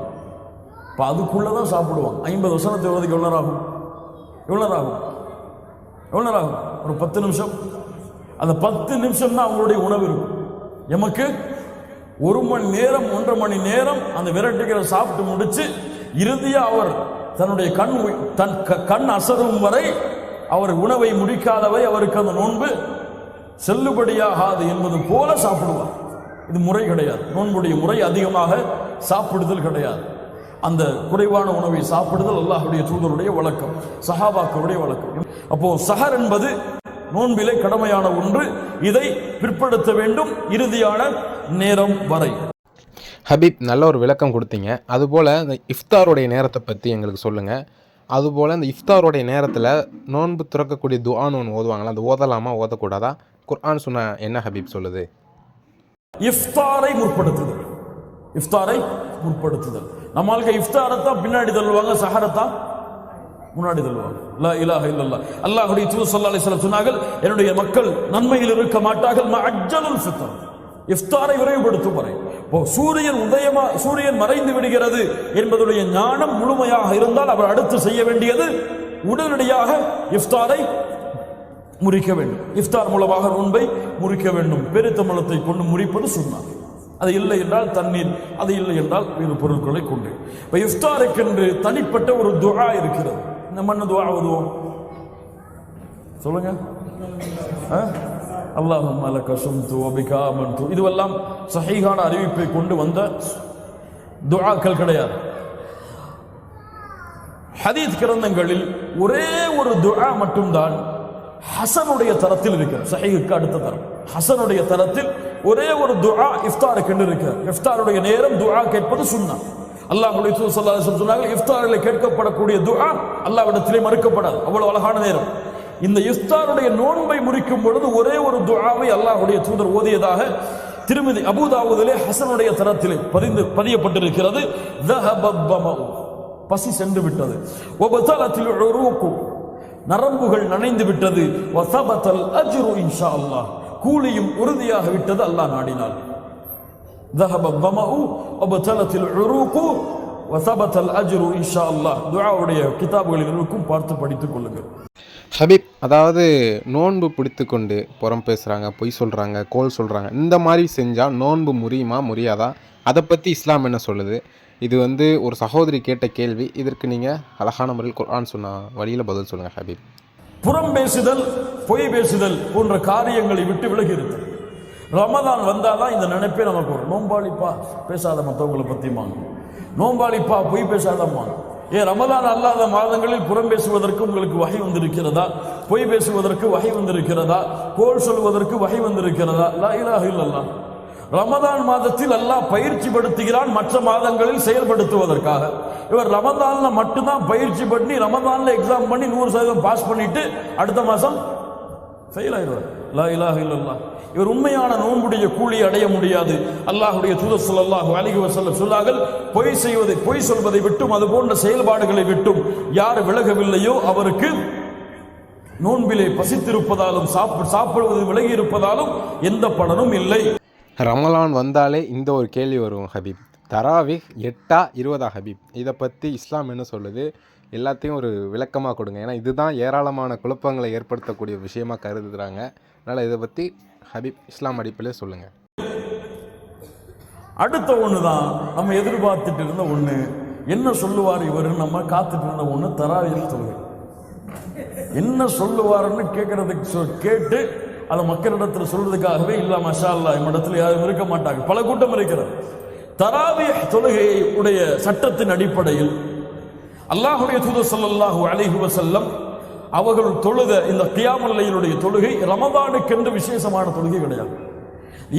அதுக்குள்ளதான் சாப்பிடுவாங்க. 50 வசனத்தை ஓதி எவ்வளவு ஆகும்? ஒரு 10 நிமிஷம். அந்த 10 நிமிஷம் தான் அவங்களுடைய உணவு இருக்கும். எமக்கு 1 மணி நேரம் 1.5 மணி நேரம் அந்த விரட்டுகளை சாப்பிட்டு முடிச்சு இறுதியா அவர் தன்னுடைய கண் அசரும் வரை அவர் உணவை முடிக்காதவை அவருக்கு அந்த நோன்பு செல்லுபடியாகாது என்பது போல சாப்பிடுவார். இது முறை கிடையாது. நோன்புடைய முறை அதிகமாக சாப்பிடுதல் கிடையாது. அந்த குறைவான உணவை சாப்பிடுதல் அல்லாஹ்வுடைய தூதருடைய வழக்கம், சஹாபாக்களுடைய வழக்கம். அப்போ சஹர் என்பது நோன்பிலே கடமையான ஒன்று. இதை பிற்படுத்த வேண்டும் இறுதியான நேரம் வரை. ஹபீப், நல்ல ஒரு விளக்கம் கொடுத்தீங்க. அதுபோல் இந்த இஃப்தாருடைய நேரத்தை பற்றி எங்களுக்கு சொல்லுங்கள். அதுபோல் இந்த இஃப்தாருடைய நேரத்தில் நோன்பு திறக்கக்கூடிய துஆன்னு ஒன்று ஓதுவாங்களா, அது ஓதலாமா ஓதக்கூடாதா? குர்ஆன் சொன்ன என்ன ஹபீப் சொல்லுது? இஃப்தாரை முற்படுத்துதல், இஃப்தாரை முற்படுத்துதல். நம்மளுக்கு இஃப்தாரத்தான் பின்னாடி தள்ளுவாங்க, சஹரத்தான் முன்னாடி தள்ளுவாங்க. லா இலாஹ இல்லல்லாஹ். அல்லாஹ்வுடைய தூதர் ஸல்லல்லாஹு அலைஹி வஸல்லம் சொன்னார்கள், என்னுடைய மக்கள் நன்மையில் இருக்க மாட்டார்கள் மஅஜ்ஜலுல் ஃபித்ர், இஃப்தாரை விரைவுபடுத்தும் வரை. சூரியன் மறைந்து விடுகிறது என்பதுடைய ஞானம் முழுமையாக இருந்தால் அவர் அடுத்து செய்ய வேண்டியது உடனடியாக இஃப்தாரை முறிக்க வேண்டும். இஃப்தார் மூலமாக நோன்பை முறிக்க வேண்டும். பெருத்தமலத்தை கொண்டு முறிப்பது சுன்னத். அது இல்லை என்றால் தண்ணீர், அது இல்லை என்றால் வேறு பொருட்களை கொண்டு. இப்ப இஃப்தாருக்கென்று தனிப்பட்ட ஒரு துஆ இருக்கிறது. நம்ம என்ன துஆ ஓதுவோம் சொல்லுங்க? அல்லாஹும்ம லக ஸும்து வ பிக ஆமன்து. இதுவெல்லாம் சஹீஹான அறிவிப்பை கொண்டு வந்த துஆக்கள் கிடையாது. ஹதீஸ் கிரந்தங்களில் ஒரே ஒரு துஆ மட்டும்தான் ஹசனுடைய தரத்தில் இருக்கிறது. சஹீஹுக்கு அடுத்த தரம் ஹசனுடைய தரத்தில் ஒரே ஒரு துஆ இஃப்தாருக்கு என்று இருக்கிறது. இஃப்தாருடைய நேரம் துஆ கேட்பது சுன்னத். அல்லாஹ்வுடைய தூதர் ஸல்லல்லாஹு அலைஹி வஸல்லம் சொன்னார்கள், இஃப்தாரில் கேட்கப்படக்கூடிய துஆ அல்லாஹ்விடத்திலே மறுக்கப்படாது. அவ்வளவு அழகான நேரம். இந்த இஃப்தாருடைய நோன்பை முறிக்கும் பொழுது ஒரே ஒரு துஆவை அல்லாஹ்வுடைய தூதர் ஓதியதாக திருமிதி அபூதாவூதிலே ஹசனுடைய தரத்திலே பதியப்பட்டிருக்கிறது. பசி சென்று விட்டது. வபதலத்தில் உரூகு, நரம்புகள் நனைந்து விட்டது. வஸபதல் அஜ்ரு இன்ஷா அல்லாஹ், கூலியும் உறுதியாக விட்டது அல்லாஹ் நாடினால். ذهب الظمأ وبطلت العروق வஸபத்தல் அஜ்ரு இன்ஷா அல்லாஹ். துஆவுடைய கிதாபுகளில் இருக்கும், பார்த்து படித்துக் கொள்ளுங்கள். ஹபீப், அதாவது நோன்பு பிடித்து கொண்டு புறம் பேசுகிறாங்க, பொய் சொல்கிறாங்க, கோல் சொல்கிறாங்க, இந்த மாதிரி செஞ்சால் நோன்பு முறியுமா முறியாதா? அதை பற்றி இஸ்லாம் என்ன சொல்லுது? இது ஒரு சகோதரி கேட்ட கேள்வி. இதற்கு நீங்கள் அழகான முறையில் குர்ஆன் சொன்ன வழியில் பதில் சொல்லுங்கள் ஹபீப். புறம் பேசுதல், பொய் பேசுதல் போன்ற காரியங்களை விட்டு விலகி இருக்கு. ரமதான் வந்தாதான் இந்த நினைப்பே நமக்கு வரும். நோம்பாளிப்பா பேசாத மற்றவங்களை பற்றியுமாங்க, நோம்பாளிப்பா பொய் பேசாதம்மாங்க. ரமதான் அல்லாத மாதங்களில் புறம் பேசுவதற்கு உங்களுக்கு வகை வந்திருக்கிறதா? பொய் பேசுவதற்கு வகை வந்திருக்கிறதா? கோல் சொல்வதற்கு வகை வந்திருக்கிறதா? லா இலாஹ இல்லல்லாஹ். ரமதான் மாதத்தில் அல்லாஹ் பயிற்சி படுத்துகிறான் மற்ற மாதங்களில் செயல்படுத்துவதற்காக. இவர் ரமதான்ல மட்டும்தான் பயிற்சி பண்ணி ரமதான்ல எக்ஸாம் பண்ணி 100% பாஸ் பண்ணிட்டு அடுத்த மாசம் ஃபெயில் ஆயிடுவார். லா இலாஹ இல்லல்லாஹ். இவர் உண்மையான நோன்புடைய கூலி அடைய முடியாது. அல்லாஹ்வுடைய தூதர் ஸல்லல்லாஹு அலைஹி வஸல்லம் சொன்னார்கள், பொய் சொல்வதை விட்டும் அது போன்ற செயல்பாடுகளை விட்டும் யார் விலகவில்லையோ அவருக்கு நோன்பிலே பசித்திருப்பதாலும் சாப்பிடுவது விலகி இருப்பதாலும் எந்த பலனும் இல்லை. ரமலான் வந்தாலே இந்த ஒரு கேள்வி வரும் ஹபீப், தராவிஹ் 8ஆ 20ஆ ஹபீப்? இதை பற்றி இஸ்லாம் என்ன சொல்லுது? எல்லாத்தையும் ஒரு விளக்கமாக கொடுங்க. ஏன்னா இதுதான் ஏராளமான குழப்பங்களை ஏற்படுத்தக்கூடிய விஷயமா கருதுகிறாங்க. அதனால் இதை பற்றி ஹபீப் இஸ்லாம் அடிப்பிலே சொல்லுங்கள். அடுத்த ஒன்று தான் நம்ம எதிர்பார்த்துட்டு இருந்த ஒன்று. என்ன சொல்லுவார் இவர், நம்ம காத்துட்டு இருந்த ஒன்று தராவிஹ் தொழுகை. என்ன சொல்லுவாருன்னு கேட்கறதுக்கு கேட்டு அதை மக்களிடத்தில் சொல்றதுக்காகவே இல்ல மஷா அல்லாஹ் நம்மிடத்தில் யாரும் இருக்க மாட்டாங்க, பல கூட்டம் இருக்கிறது. தராவிஹ் தொழுகையை உடைய சட்டத்தின் அடிப்படையில் அல்லாஹ்வுடைய தூதர் ஸல்லல்லாஹு அலைஹி வஸல்லம் அவர்கள் தொழுத இந்த கியாமுல் லைலுடைய தொழுகை ரமதானுக்கென்று விசேஷமான தொழுகை கிடையாது.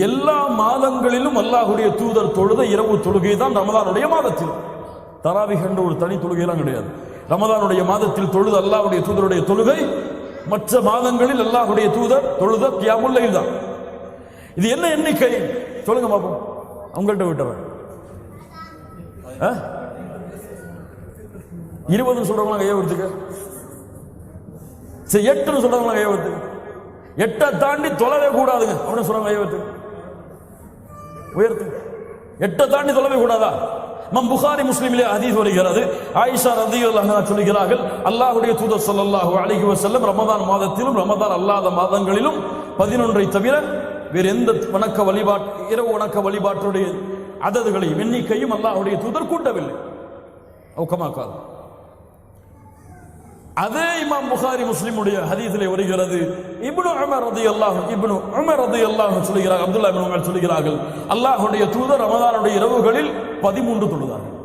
எல்லா மாதங்களிலும் அல்லாஹ்வுடைய தூதர் தொழுத இரவு தொழுகை தான் ரமதானுடைய மாதத்தில். தராவிஹ் என்ற ஒரு தனி தொழுகையெல்லாம் கிடையாது. ரமதானுடைய மாதத்தில் தொழுத அல்லாஹ்வுடைய தூதருடைய தொழுகை மற்ற மாதங்களில் அல்லாஹ்வுடைய தூதர் தொழுத கியாமுல் லைல் தான். இது என்ன எண்ணிக்கை சொல்லுங்க பாப்போம். அவங்கள்ட்ட விட்டுறேன். 20 சொல்றவங்க கையை உயர்த்துக்க, சரி 8 சொல்றவங்க கையை உயர்த்துக்க, 8 தாண்டி தொலைவே கூடாதுங்க அப்படின்னு சொல்றவங்க கையை உயர்த்து. 8 தாண்டி தொலைவே கூடாதா? புகாரி முஸ்லிமிலே ஹதீஸ் வருகிறது. ஆயிஷா ரலியல்லாஹு அன்ஹா சொல்கிறார்கள், அல்லாஹ்வுடைய தூதர் ஸல்லல்லாஹு அலைஹி வஸல்லம் ரமதான் மாதத்திலும் ரமதான் அல்லாத மாதங்களிலும் 11ஐ தவிர வேறு எந்த இரவு வணக்க வழிபாட்டுடைய அததுகளையும் எண்ணிக்கையும் அல்லாஹ்வுடைய தூதர் கூட்டவில்லை. அதே இமாம் புகாரி முஸ்லிமுடைய ஹதீஸிலே வருகிறது. இப்னு உமர் ரலியல்லாஹு சொல்கிறார்கள், அப்துல்லாஹ் இப்னு உமர் சொல்கிறார்கள், அல்லாஹ்வுடைய தூதர் ரமதானுடைய இரவுகளில் 13 தொழுதார்கள்.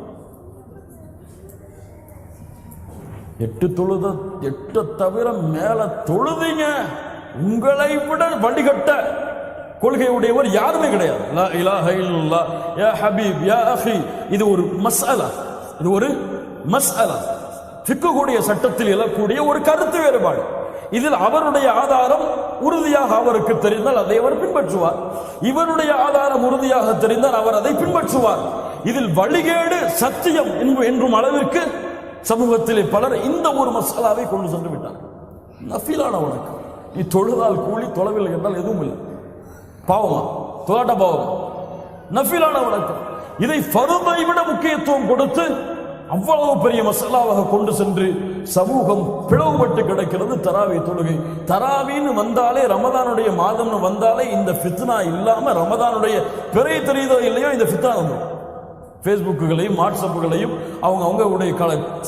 8 தவிர மேல தொழுதீங்க, உங்களை விட வடிகட்ட கொள்கை உடையவர் யாருமே கிடையாது. லா இலாஹ இல்லல்லாஹ் யா ஹபீப் யா அஹி. இது ஒரு மஸ்அலா, ஃபிக்ஹுடைய சட்டத்தில் எழக்கூடிய ஒரு கருத்து வேறுபாடு. இதில் அவருடைய ஆதாரம் உறுதியாக அவருக்கு தெரிந்தால் அதை அவர் பின்பற்றுவார், இவருடைய ஆதாரம் உறுதியாக தெரிந்தால் அவர் அதை பின்பற்றுவார். இதில் வழிகேடு சத்தியம் என்றும் அளவிற்கு சமூகத்திலே பலர் இந்த ஒரு மசாலாவை கொண்டு சென்று விட்டார். நஃபிலான வணக்கம், நீ தொழுதால் கூலி, தொலைவில் என்றால் எதுவும் இல்லை. பாவமா தொழாட்ட பாவமா? நஃபிலான வணக்கம். இதை ஃபர்தை விட முக்கியத்துவம் கொடுத்து அவ்வளவு பெரிய மசாலாவாக கொண்டு சென்று சமூகம் பிளவுபட்டு கிடக்கிறது. தராவி தொழுகை, தராவின்னு வந்தாலே ரமதானுடைய மாதம்னு வந்தாலே இந்த ஃபித்னா இல்லாம ரமதானுடைய பிறை தெரியுதோ இல்லையோ இந்த ஃபித்னா வந்துடும். ஃபேஸ்புக்குகளையும் வாட்ஸ்அப்புகளையும் அவங்களுடைய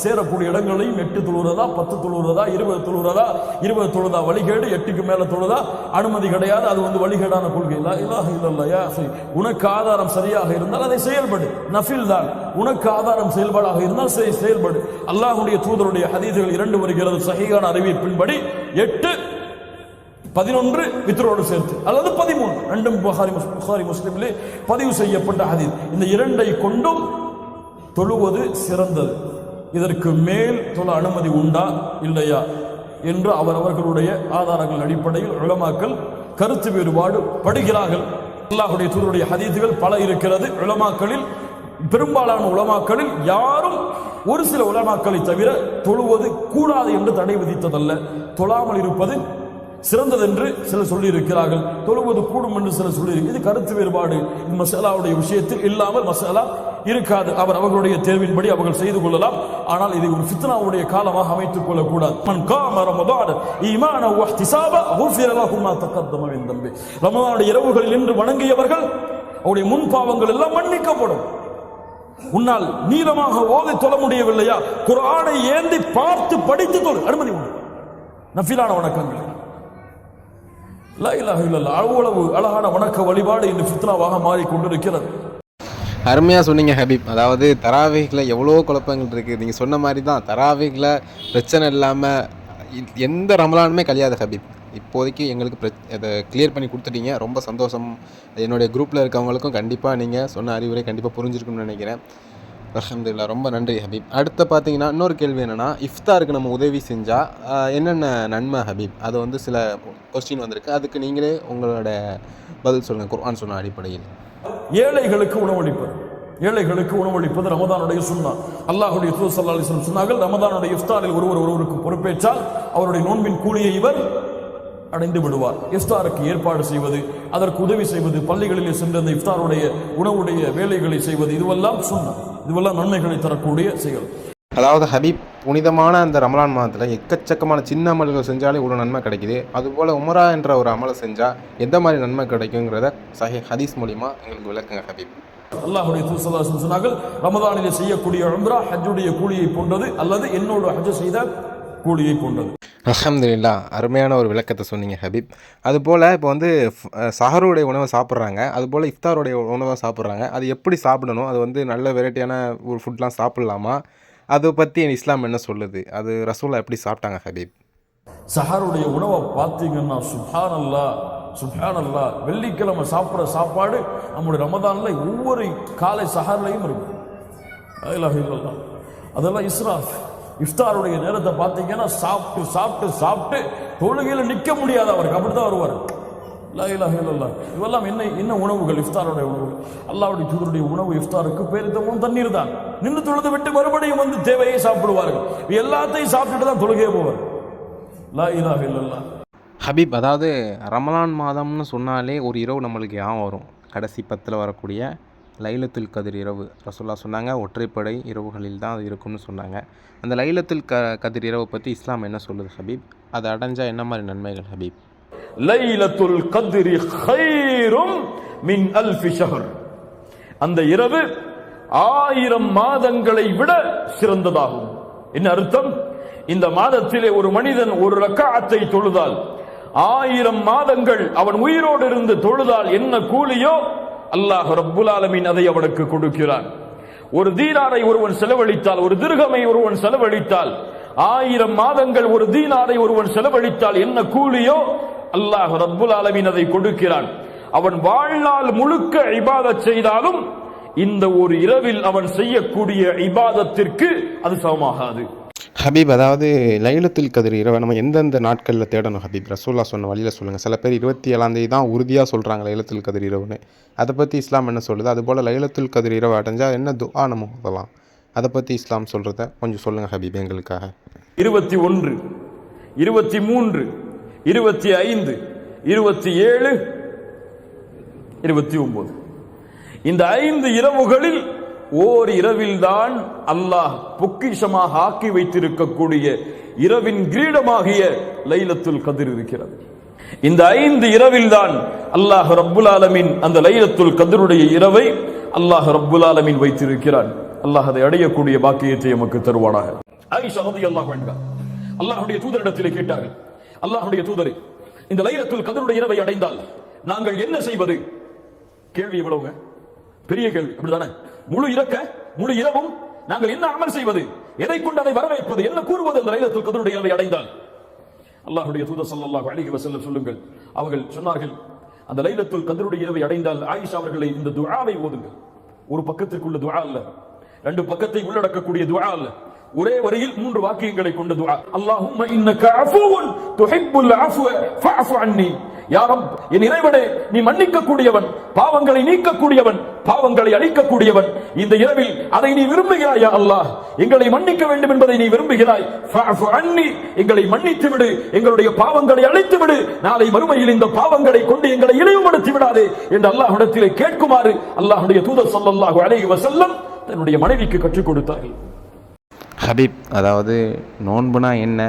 சேரக்கூடிய இடங்களையும் 8 தொழுறதா 10 தொழுறதா 20 தொழுறதா 20 தொழுதா வழிகேடு, 8க்கு மேல தொழுதா அனுமதி கிடையாது, அது வழிகேடான கொள்கை. லா இலாஹ இல்லல்லாஹ் யா அஹி. உனக்கு ஆதாரம் சரியாக இருந்தால் அதை செயல்படு, நஃபில் தான். உனக்கு ஆதாரம் செயல்பாடாக இருந்தால் செயல்படு. அல்லாஹ்வுடைய தூதருடைய ஹதீஸ்கள் 2 வருகிறது சஹீஹான அறிவிப்பின்படி. 8 11 வித்ரோடு சேர்த்து அல்லது 13 ரெண்டும் புகாரி முஸ்லிமிலே பதிவு செய்யப்பட்ட ஹதீஸ். இந்த 2ஐ கொண்டும் தொழுவது சிறந்தது. இதற்கு மேல் தொழ அனுமதி உண்டா இல்லையா என்று அவர்களுடைய ஆதாரங்கள் அடிப்படையில் உலமாக்கள் கருத்து வேறுபாடு படுகிறார்கள். அல்லாஹ்வுடைய தூதருடைய ஹதீஸ்கள் பல இருக்கிறது. உலமாக்களில் பெரும்பாலான உலமாக்களில் யாரும் ஒரு சில உலமாக்களை தவிர தொழுவது கூடாது என்று தடை விதித்ததல்ல, தொழாமல் இருப்பது சிறந்தது என்று சிலர் சொல்லி இருக்கிறார்கள், தொழுவது கூடும் என்று சிலர் சொல்லி இது கருத்து வேறுபாடு. இந்த மசாலாவுடைய விஷயத்தில் இல்லாமல் மசாலா இருக்காது. அவர்களுடைய தேர்வின்படி அவர்கள் செய்து கொள்ளலாம். ஆனால் இது ஒரு ஃபித்னாவுடைய காலமாக அமைத்துக் கொள்ளக்கூடாது. மன் காம ரமதான் ஈமானன் வ இஹ்திசாபா குஃபிர லஹு மா தகத்தம மின் தம்பி. ரமதானுடைய இரவுகளில் நின்று வணங்கியவர்கள் அவருடைய முன் பாவங்கள் எல்லாம் மன்னிக்கப்படும். உன்னால் நீளமாக ஓதி தொழ முடியவில்லையா, குர்ஆனை ஏந்தி பார்த்து படித்து தொழு, அனுமதி உண்டு. நஃபிலான வணக்கங்கள், லா இலாஹ இல்லல்லாஹ், அவ்வளவு அழகான வணக்க வழிபாடு இந்த ஃபித்னாவாக மாறிக்கொண்டிருக்கிறது. அருமையாக சொன்னீங்க ஹபீப். அதாவது தராவீஹில் எவ்வளோ குழப்பங்கள் இருக்குது. நீங்கள் சொன்ன மாதிரி தான், தராவீஹில் பிரச்சனை இல்லாமல் எந்த ரமலானுமே கழியாது ஹபீப். இப்போதைக்கு எங்களுக்கு அதை கிளியர் பண்ணி கொடுத்துட்டீங்க, ரொம்ப சந்தோஷம். என்னுடைய குரூப்பில் இருக்கவங்களுக்கும் கண்டிப்பாக நீங்கள் சொன்ன அறிவுரை கண்டிப்பாக புரிஞ்சிருக்குன்னு நினைக்கிறேன். அல்ஹம்துலில்லாஹ், ரொம்ப நன்றி ஹபீப். அடுத்து பார்த்தீங்கன்னா இன்னொரு கேள்வி என்னென்னா, இஃப்தாருக்கு நம்ம உதவி செஞ்சால் என்னென்ன நன்மை ஹபீப்? அது வந்து சில கொஸ்டின் வந்திருக்கு, அதுக்கு நீங்களே உங்களோட பதில் சொல்லுங்கள் குர்ஆன் சொன்ன அடிப்படையில். ஏழைகளுக்கு உணவளிப்பது, ஏழைகளுக்கு உணவளிப்பது ரமதானுடைய சுன்னா. அல்லாஹ்வுடைய தூதர் ஸல்லல்லாஹு அலைஹி வஸல்லம் சொன்னார்கள், ரமதானுடைய இஃப்தாரில் ஒருவருக்கு பொறுப்பேற்றால் அவருடைய நோன்பின் கூலியை இவர் அடைந்து விடுவார். இஃப்தாருக்கு ஏற்பாடு செய்வது, அதற்கு உதவி செய்வது, பள்ளிகளிலே சென்று அந்த இஃப்தாருடைய உணவுடைய வேலைகளை செய்வது, இதுவெல்லாம் சுன்னா, இதுவெல்லாம் நன்மைகளை தரக்கூடிய செயல். அதாவது ஹபீப், புனிதமான அந்த ரமலான் மாதத்தில் எக்கச்சக்கமான சின்ன அமல்கள் செஞ்சாலே இவ்வளோ நன்மை கிடைக்குது. அதுபோல் உமரா என்ற ஒரு அமலை செஞ்சால் எந்த மாதிரி நன்மை கிடைக்குங்கிறத சஹீஹ் ஹதீஸ் மூலிமா எங்களுக்கு விளக்குங்க ஹபீப். அல்லாஹ்வுடைய தூதர் ஸல்லல்லாஹு அலைஹி வஸல்லம் சொன்னார்கள், ரமதானிலே செய்யக்கூடிய உம்ரா ஹஜ்ஜுடைய கூலியை போன்றது, அல்லது என்னோட ஹஜ் செய்த கூலியை போன்றது. அல்ஹம்துலில்லாஹ், அருமையான ஒரு விளக்கத்தை சொன்னீங்க ஹபீப். அதுபோல் இப்போ வந்து சஹருடைய உணவை சாப்பிட்றாங்க, அதுபோல் இஃப்தாருடைய உணவை சாப்பிட்றாங்க. அது எப்படி சாப்பிடணும்? அது வந்து நல்ல வெரைட்டியான ஒரு ஃபுட்லாம் சாப்பிட்லாமா? அதை பற்றி இஸ்லாம் என்ன சொல்லுது? அது ரசூலா எப்படி சாப்பிட்டாங்க ஹபீப்? சஹருடைய உணவை பார்த்தீங்கன்னா சுப்ஹானல்லாஹ் சுப்ஹானல்லாஹ், வெள்ளிக்கிழமை சாப்பிட்ற சாப்பாடு நம்முடைய ரமதான்ல ஒவ்வொரு காலை சஹர்லையும் இருக்கும். லா இலாஹ இல்லல்லாஹ், அதெல்லாம் இஸ்ராஃப். இஃப்தாருடைய நேரத்தை பார்த்தீங்கன்னா சாப்பிட்டு சாப்பிட்டு சாப்பிட்டு தொழுகையில நிற்க முடியாது அவருக்கு, அப்படிதான் வருவார். லா இலாஹ இல்லல்லாஹ், இதெல்லாம் என்ன உணவுகள்? இஃப்தாருடைய உணவுகள். அல்லாஹ்வுடைய தூதருடைய உணவு இஃப்தாருக்கு பேரித்தமும் தண்ணீர் தான். நின்று தொழுது விட்டு மறுபடியும் வந்து தேவையை சாப்பிடுவார்கள். எல்லாத்தையும் சாப்பிட்டுட்டு தான் தொழுகையே போவார். லா இலாஹ இல்லல்லாஹ். ஹபீப், அதாவது ரமலான் மாதம்னு சொன்னாலே ஒரு இரவு நம்மளுக்கு ஞாபகம் வரும். கடைசி 10 வரக்கூடிய லைலத்துல் கதிர் இரவு. ரசூலுல்லாஹ் சொன்னாங்க, ஒற்றைப்படை இரவுகளில் தான் அது இருக்கும்னு சொன்னாங்க. அந்த லைலத்துல் கதிர் இரவை பற்றி இஸ்லாம் என்ன சொல்லுது ஹபீப்? அதை அடைஞ்சால் என்ன மாதிரி நன்மைகள் ஹபீப்? லைலத்துல் கத்ரி கைரும் மின் அல்ஃபி ஷஹர், அந்த இரவு 1000 மாதங்களை விட சிறந்ததாகும். என்ன அர்த்தம்? இந்த மாதத்திலே ஒரு மனிதன் ஒரு ரக்அத்தை தொழுதால் 1000 மாதங்கள் அவன் உயிரோடு இருந்து தொழுதால் என்ன கூலியோ அல்லாஹ் ரப்புல் ஆலமீன் அதை அவனுக்கு கொடுக்கிறான். ஒரு தீனாரை ஒருவன் செலவழித்தால், ஒரு திர்ஹமை ஒருவன் செலவழித்தால், 1000 மாதங்கள் ஒரு தீனாரை ஒருவன் செலவழித்தால் என்ன கூலியோ அல்லாஹ் ரப்புல் ஆலமீன் அதை கொடுக்கிறான். அவன் வாழ்நாள் முழுக்க இபாதத் செய்தாலும் இந்த ஒரு இரவில் அவன் செய்யக்கூடிய இபாதத்திற்கு அது சமமாகாது. ஹபீப், அதாவது லைலத்துல் கதிர் இரவை நம்ம எந்தெந்த நாட்களில் தேடணும் ஹபீப்? ரசூல்லா சொன்ன வழியில் சொல்லுங்கள். சில பேர் 27ஆம் தேதி தான் உறுதியாக சொல்கிறாங்க லைலத்துல் கதிர் இரவுன்னு. அதை பற்றி இஸ்லாம் என்ன சொல்லுது? அதுபோல் லைலத்துல் கதிர் இரவு அடைஞ்சால் என்ன துஆ நம்ம ஓதலாம்? அதை பற்றி இஸ்லாம் சொல்கிறத கொஞ்சம் சொல்லுங்கள் ஹபீப் எங்களுக்காக. 21, 23, 25, 27, 29 இந்த 5 இரவுகளில் ஓர் இரவில்தான் அல்லாஹ் பொக்கிஷமாக ஆக்கி வைத்திருக்கக்கூடிய இரவின் கிரீடமாகிய லைலத்துல் கதிர் இருக்கிறது. இந்த 5 இரவில்தான் அல்லாஹ் ரப்புல் ஆலமீன் அந்த லைலத்துல் கதிருடைய இரவை அல்லாஹ் ரப்புல் ஆலமீன் வைத்திருக்கிறான். அல்லாஹ் அதை அடையக்கூடிய பாக்கியத்தை நமக்கு தருவானாக. ஆயிஷா ரலியல்லாஹு அன்ஹா அல்லாஹ்வுடைய தூதரிடத்திலே கேட்டார்கள், அல்லாஹ்வுடைய தூதரே, இந்த லைலத்துல் கதிருடைய இரவை அடைந்தால் நாங்கள் என்ன செய்வது? கேள்வி எவ்வளவுங்க, பெரிய கேள்வி, அப்படிதானே? முழு இரவும் நாங்கள் என்ன அமல் செய்வது? எதை கொண்டு அதை வரவேற்பது? என்ன கூறுவது அந்த லைலத்துல் கத்ருடைய இரவை அடைந்தால்? அல்லாஹ்வுடைய தூதர் ஸல்லல்லாஹு அலைஹி வஸல்லம் சொல்லுங்கள், அவர்கள் சொன்னார்கள், அந்த லைலத்துல் கத்ருடைய இரவை அடைந்தால் ஆயிஷா அவர்களை இந்த துஆவை ஓதுங்கள். ஒரு பக்கத்திற்குள்ள துஆ அல்ல, 2 பக்கத்தை உள்ளடக்கக்கூடிய துஆ அல்ல, ஒரே வரியில் 3 வாக்கியங்களை கொண்ட துஆ. அல்லாஹும்ம இன்னக அஃபூவுன் துஹிப்புல் அஃப்வ ஃபஅஃபு அன்னி. யா ரப், என் இறைவனே, நீ மன்னிக்க கூடியவன், பாவங்களை நீக்க கூடியவன், பாவங்களை அழிக்க கூடியவன். இந்த இரவில் அதை நீ விரும்புகிறாய். யா அல்லாஹ், எங்களை மன்னிக்க வேண்டும் என்பதை நீ விரும்புகிறாய். ஃபஅஃபு அன்னி, எங்களை மன்னித்து விடு, எங்களுடைய பாவங்களை அழித்து விடு. நாளை மறுமையில் இந்த பாவங்களை கொண்டு எங்களை இழிவுபடுத்தி விடாதே என்று அல்லாஹ்விடத்திலே கேட்குமாறு அல்லாஹ்வுடைய தூதர் ஸல்லல்லாஹு அலைஹி வஸல்லம் தன்னுடைய மனைவிக்கு கற்றுக் கொடுத்தார்கள். ஹபீப், அதாவது நோன்புனா என்ன,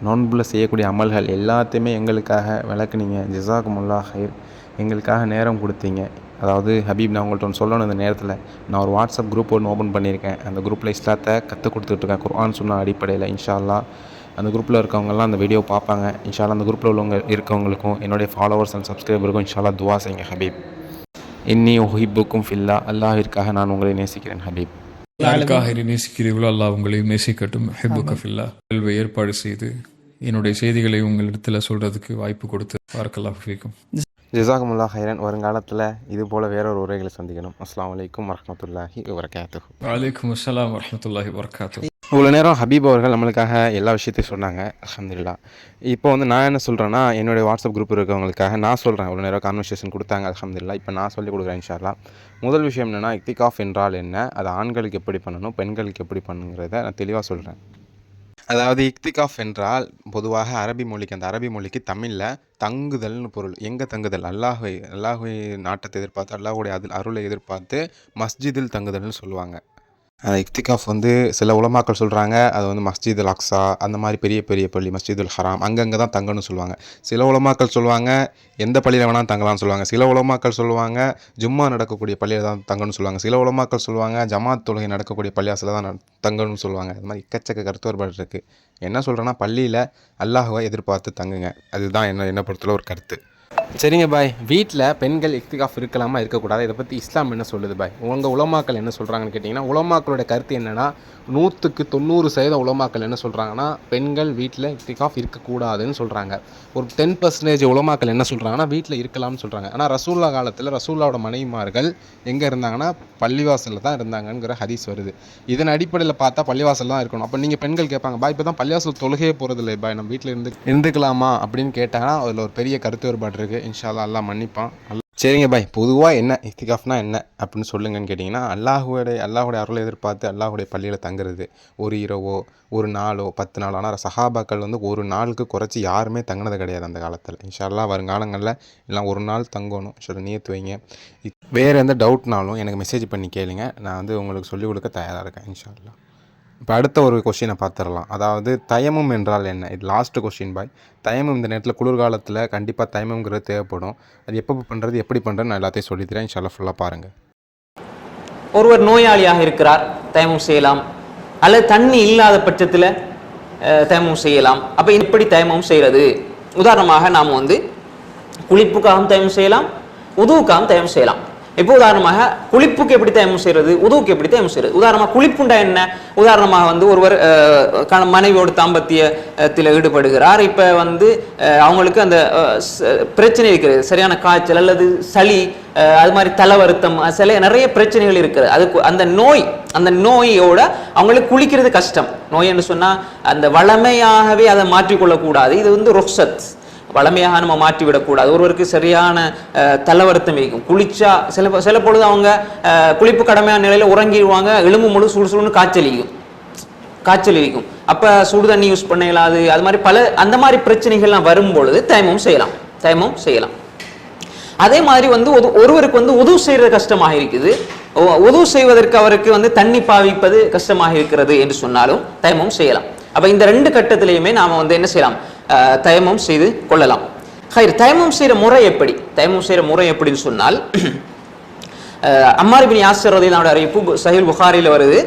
நோன்பில் செய்யக்கூடிய அமல்கள் எல்லாத்தையுமே எங்களுக்காக விளக்குனீங்க. ஜஸாக்குமுல்லாஹ் ஹைர். எங்களுக்காக நேரம் கொடுத்தீங்க. அதாவது ஹபீப், நான் உங்கள்கிட்ட ஒன்று சொல்லணும். இந்த நேரத்தில் நான் ஒரு வாட்ஸ்அப் குரூப் ஒன்று ஓப்பன் பண்ணியிருக்கேன். அந்த குரூப்பில் இஸ்லாத்தை கற்றுக் கொடுத்துட்ருக்கேன், குர்ஆன் சுன்னா அடிப்படையில். இன்ஷா அல்லாஹ் அந்த குரூப்பில் இருக்கவங்கலாம் அந்த வீடியோ பார்ப்பாங்க. இன்ஷா அல்லாஹ் அந்த குரூப்பில் உள்ளவங்க இருக்கவங்களுக்கும் என்னுடைய ஃபாலோவர்ஸ் அண்ட் சப்ஸ்கிரைபருக்கும் இன்ஷா அல்லாஹ் துவா செய்யுங்க ஹபீப். இன்னி உஹிப்புக்கும் ஃபில்லா, அல்லாஹ்விற்காக நான் உங்களை நேசிக்கிறேன் ஹபீப். யாருக்காக நேசிக்கிறீர்களோ அல்லாஹ் உங்களை நேசிக்கட்டும். ஹிப்புக ஃபில்லா. கேள்வி ஏற்பாடு செய்து என்னுடைய செய்திகளை உங்களிடத்தில் சொல்றதுக்கு வாய்ப்பு கொடுத்து பாரக்கல்லாஹு ஃபீக்கும். ஜஸாக்குமுல்லாஹ் ஹைரன். வருங்காலத்தில் இது போல் வேறொரு உரைகளை சந்திக்கணும். அஸ்ஸலாமு அலைக்கும் வரஹ்மத்துல்லாஹி வபரகாத்துஹு. வலைக்கும் அஸ்ஸலாம் வரஹ்மத்துல்லாஹி வபரகாத்துஹு. இவ்வளோ நேரம் ஹபீப் அவர்கள் நம்மளுக்காக எல்லா விஷயத்தையும் சொன்னாங்க. அல்ஹம்துலில்லாஹ். இப்போ வந்து நான் என்ன சொல்கிறேன்னா, என்னுடைய வாட்ஸ்அப் குரூப் இருக்கவங்களுக்காக நான் சொல்கிறேன். இவ்வளோ நேரம் கான்வர்சேஷன் கொடுத்தாங்க. அல்ஹம்துலில்லாஹ். இப்போ நான் சொல்லிக் கொடுக்குறேன் இன்ஷா அல்லாஹ். முதல் விஷயம் என்னென்னா, இக்திகாஃப் என்றால் என்ன, அது ஆண்களுக்கு எப்படி பண்ணணும், பெண்களுக்கு எப்படி பண்ணுங்கிறத நான் தெளிவாக சொல்கிறேன். அதாவது இக்திகாஃப் என்றால் பொதுவாக அரபி மொழிக்கு, அந்த அரபி மொழிக்கு தமிழில் தங்குதல்னு பொருள். எங்கே தங்குதல்? அல்லாஹ்வை நாட்டத்தை எதிர்பார்த்து, அல்லாஹ்வுடைய அருளை எதிர்பார்த்து மஸ்ஜிதில் தங்குதல்னு சொல்லுவாங்க. இக்திகாஃப் வந்து சில உலமாக்கள் சொல்கிறாங்க, அது வந்து மஸ்ஜிதுல் அக்ஸா, அந்த மாதிரி பெரிய பெரிய பள்ளி, மஸ்ஜிதுல் ஹராம், அங்கங்கே தான் தங்கணும்னு சொல்லுவாங்க. சில உலமாக்கள் சொல்லுவாங்க எந்த பள்ளியில் வேணாலும் தங்கலாம்னு சொல்லுவாங்க. சில உலமாக்கள் சொல்லுவாங்க ஜும்மா நடக்கக்கூடிய பள்ளியில் தான் தங்கணும்னு சொல்லுவாங்க. சில உலமாக்கள் சொல்லுவாங்க ஜமாத் தொழுகை நடக்கக்கூடிய பள்ளியாசில் தான் தங்கணும்னு சொல்லுவாங்க. அது மாதிரி எக்கச்சக்க கருத்து வேறுபாடு இருக்குது. என்ன சொல்கிறேன்னா, பள்ளியில் அல்லாஹ்வை எதிர்பார்த்து தங்குங்க. அதுதான் என்ன பொறுத்தவரை ஒரு கருத்து. சரிங்க பாய், வீட்டில் பெண்கள் இக்திகாஃப் இருக்கலாமா இருக்கக்கூடாது, இதை பற்றி இஸ்லாம் என்ன சொல்லுது பாய்? உங்கள் உலமாக்கள் என்ன சொல்கிறாங்கன்னு கேட்டிங்கன்னா, உலமாக்களோட கருத்து என்னென்னா, 100க்கு 90% உலமாக்கள் என்ன சொல்கிறாங்கன்னா, பெண்கள் வீட்டில் இக்திகாஃப் இருக்கக்கூடாதுன்னு சொல்கிறாங்க. ஒரு 10% உலமாக்கள் என்ன சொல்கிறாங்கன்னா, வீட்டில் இருக்கலாம்னு சொல்கிறாங்க. ஆனால் ரசூல்லா காலத்தில் ரசூல்லாவோட மனைவிமார்கள் எங்கே இருந்தாங்கன்னா, பள்ளிவாசலில் தான் இருந்தாங்கங்கிற ஹதீஸ் வருது. இதன் அடிப்படையில் பார்த்தா பள்ளிவாசல் தான் இருக்கணும். அப்போ நீங்கள் பெண்கள் கேட்பாங்க, பாய் இப்போ தான் பள்ளிவாசல் தொழுகையே போகிறது இல்லை பாய், நம்ம வீட்டில் இருந்துக்கலாமா அப்படின்னு கேட்டாங்கன்னா, அதில் ஒரு பெரிய கருத்து வேறுபாடு இருக்குது. இன்ஷா அல்லாஹ் அல்லாஹ் மன்னிப்பான். சரிங்க பாய், பொதுவாக என்ன இக்திகாஃப்னா என்ன அப்படின்னு சொல்லுங்கன்னு கேட்டிங்கன்னா, அல்லாஹுடைய அருளை எதிர்பார்த்து அல்லாஹுடைய பள்ளியில் தங்குறது. ஒரு இரவோ ஒரு நாளோ 10 நாளோ. ஆனால் சஹாபாக்கள் வந்து ஒரு நாளுக்கு குறைச்சி யாருமே தங்கினது கிடையாது அந்த காலத்தில். இன்ஷா அல்லாஹ் வருங்காலங்களில் எல்லாம் ஒரு நாள் தங்கணும் சொல்லி நியத்து வைங்க. வேறு எந்த டவுட்னாலும் எனக்கு மெசேஜ் பண்ணி கேளுங்க, நான் வந்து உங்களுக்கு சொல்லிக் கொடுக்க தயாராக இருக்கேன் இன்ஷா அல்லாஹ். இப்போ அடுத்த ஒரு கொஸ்டினை பார்த்துடலாம். அதாவது தயமும் என்றால் என்ன? இது லாஸ்ட்டு கொஸ்டின் பாய். தயமும் இந்த நேரத்தில் குளிர்காலத்தில் கண்டிப்பாக தயமுங்கிறது தேவைப்படும். அது எப்போ பண்ணுறது, எப்படி பண்ணுறது, நான் எல்லாத்தையும் சொல்லித்தரேன். இன்ஷா அல்லாஹ் ஃபுல்லாக பாருங்கள். ஒருவர் நோயாளியாக இருக்கிறார், தயமும் செய்யலாம். அல்லது தண்ணி இல்லாத பட்சத்தில் தயமும் செய்யலாம். அப்போ எப்படி தயமும் செய்கிறது? உதாரணமாக நாம் வந்து குளிப்புக்காகவும் தயமும் செய்யலாம், உதுவுக்காகவும் தயமும் செய்யலாம். இப்போ உதாரணமாக குளிப்புக்கு எப்படி தயமும் செய்யறது, உதுவுக்கு எப்படி தயமும் செய்யறது? உதாரணமாக குளிப்புண்டா என்ன? உதாரணமாக வந்து ஒருவர் மனைவியோடு தாம்பத்தியத்தில் ஈடுபடுகிறார். இப்போ வந்து அவங்களுக்கு அந்த பிரச்சனை இருக்கிறது, சரியான காய்ச்சல் அல்லது சளி, அது மாதிரி தலை வருத்தம், சில நிறைய பிரச்சனைகள் இருக்குது. அதுக்கு அந்த நோயோட அவங்களுக்கு குளிக்கிறது கஷ்டம். நோய் என்று சொன்னால் அந்த வளமையாகவே அதை மாற்றிக்கொள்ளக்கூடாது. இது வந்து ருக்ஸத், வளமையாக நம்ம மாற்றிவிடக்கூடாது. ஒருவருக்கு சரியான தலைவருத்தம் இருக்கும், குளிச்சா சில பொழுது அவங்க குளிப்பு கடமையான நிலையில் உறங்கிடுவாங்க, எலும்பு முழு சுடுசுடுன்னு காய்ச்சல் இருக்கும். அப்போ சுடு தண்ணி யூஸ் பண்ண இயலாது. அது மாதிரி அந்த மாதிரி பிரச்சனைகள்லாம் வரும் பொழுது தயமும் செய்யலாம். அதே மாதிரி வந்து ஒருவருக்கு வந்து உது செய்கிறது கஷ்டமாக இருக்குது, உது செய்வதற்கு அவருக்கு வந்து தண்ணி பாவிப்பது கஷ்டமாக இருக்கிறது என்று சொன்னாலும் தயமும் செய்யலாம். அப்போ இந்த 2 கட்டத்திலையுமே நாம் வந்து என்ன செய்யலாம்? தயமும் செய்து கொள்ளலாம். தயமும் செய்கிற முறை எப்படி? தயமும் செய்கிற முறை எப்படின்னு சொன்னால், அம்மார் இப்னு யாசிர் ரலியல்லாஹு அறிவிப்பு சஹீஹ் புகாரியில் வருது.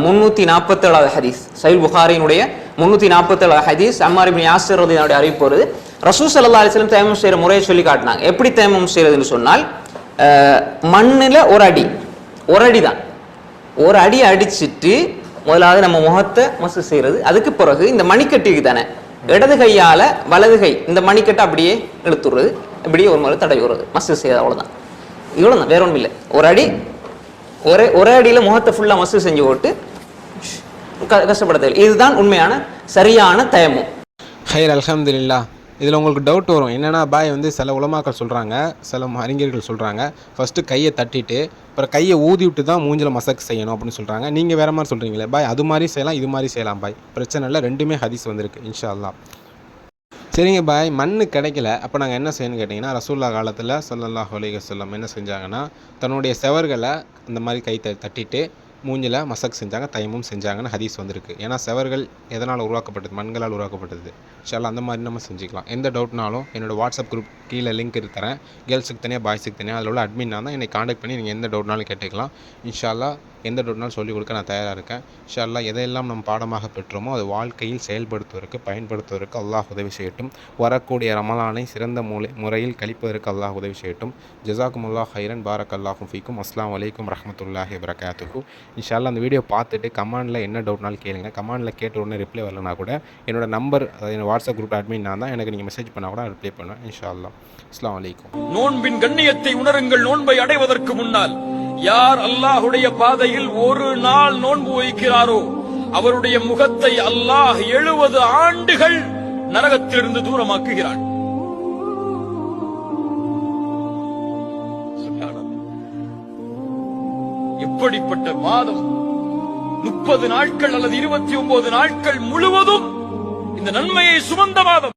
347வது ஹதீஸ், சஹீஹ் புகாரியினுடைய 347வது ஹதீஸ். அம்மார் இப்னு யாசிர் ரலியல்லாஹு அறிவிப்பு வருது. ரசூல் ஸல்லல்லாஹு அலைஹி வஸல்லம் தயமும் செய்கிற முறையை சொல்லி காட்டினாங்க. எப்படி தயமும் செய்யறதுன்னு சொன்னால், மண்ணில் ஒரு அடி தான், ஒரு அடி அடிச்சுட்டு முதலாவது நம்ம முகத்தை மசு செய்யறது. அதுக்கு பிறகு இந்த மணிக்கட்டுக்கு தானே இடது கையால வலது கை இந்த மணிக்கட்டை அப்படியே இழுத்துடுறது, இப்படியே ஒரு முறை தடவி விடுறது, மசு செய்யறது. இவ்வளவுதான், வேற ஒன்றும் இல்லை. ஒரு அடி, ஒரே அடியில முகத்தை ஃபுல்லா மசு செஞ்சு போட்டு கஷ்டப்பட தேவை. இதுதான் உண்மையான சரியான தயமும். ஹைர் அல்ஹம்துலில்லா. இதில் உங்களுக்கு டவுட் வரும் என்னென்னா பாய் வந்து சில உலமாக்கள் சொல்கிறாங்க, சில அறிஞர்கள் சொல்கிறாங்க ஃபஸ்ட்டு கையை தட்டிட்டு அப்புறம் கையை ஊதி விட்டு தான் மூஞ்சில் மசக் செய்யணும் அப்படின்னு சொல்கிறாங்க. நீங்கள் வேறு மாதிரி சொல்கிறீங்களே பாய், அது மாதிரி செய்யலாம் இது மாதிரி செய்யலாம் பாய், பிரச்சனை இல்லை, ரெண்டுமே ஹதீஸ் வந்திருக்கு இன்ஷா அல்லாஹ். சரிங்க பாய், மண் கிடைக்கல அப்போ நாங்கள் என்ன செய்யணும்னு கேட்டிங்கன்னா, ரசூல்லா காலத்தில் ஸல்லல்லாஹு அலைஹி வஸல்லம் என்ன செஞ்சாங்கன்னா தன்னுடைய செவர்களை அந்த மாதிரி கை தட்டிட்டு மூஞ்சில் மசக் செஞ்சாங்க, தயமும் செஞ்சாங்கன்னு ஹதீஸ் வந்திருக்கு. ஏன்னா செவர்கள் எதனால் உருவாக்கப்பட்டது? மண்களால் உருவாக்கப்பட்டது. இன்ஷால்லா அந்த மாதிரி நம்ம செஞ்சுக்கலாம். எந்த டவுட்னாலும் என்னோடய வாட்ஸ்அப் குரூப் கீழே லிங்க் தரேன், கேர்ள்ஸுக்கு தனியாக பாய்ஸுக்கு தனியாக, அதில் உள்ள அட்மின் நான் தான், என்னை காண்டாக்ட் பண்ணி நீங்கள் எந்த டவுட்னாலும் கேட்டுக்கலாம். இன்ஷால்லா எந்த டவுட்னாலும் சொல்லிக் கொடுக்க நான் தயாராக இருக்கேன். இன்ஷால்லா எதையெல்லாம் நம்ம பாடமாக பெற்றோமோ அது வாழ்க்கையில் செயல்படுத்துவதற்கு பயன்படுத்துவதற்கு அல்லாஹ் உதவி செய்யட்டும். வரக்கூடிய ரமலானை சிறந்த முறையில் கழிப்பதற்கு அல்லாஹ் உதவி செய்யட்டும். ஜஸாக்குமுல்லாஹ் ஹைரன், பாரக் அல்லாஹும் ஃபீக்கும். அஸ்ஸலாமு அலைக்கும் ரஹ்மத்துல்லாஹி வபரகாத்துஹு. இன்ஷால்லா அந்த வீடியோ பார்த்துட்டு கமெண்டில் என்ன டவுட்னாலும் கேளுங்க. கமெண்டில் கேட்ட உடனே ரிப்ளை வரலனா கூட என்னோட நம்பர், என்னோட வாட்ஸ்அப் குரூப் அட்மின் நான் தான், எனக்கு நீங்கள் மெசேஜ் பண்ணால் கூட ரிப்ளை பண்ணுவேன் இன்ஷால்லா. அஸ்ஸலாமு அலைக்கும். நோன்பின் கண்ணியத்தை உணருங்கள். நோன்பை அடைவதற்கு முன்னால் யார் அல்லாஹுடைய பாதையில் ஒரு நாள் நோன்பு வைக்கிறாரோ அவருடைய முகத்தை அல்லாஹ் 70 ஆண்டுகள் நரகத்திலிருந்து தூரமாக்குகிறான். எப்படிப்பட்ட மாதம்! 30 நாட்கள் அல்லது 29 நாட்கள் முழுவதும் இந்த நன்மையை சுமந்த மாதம்.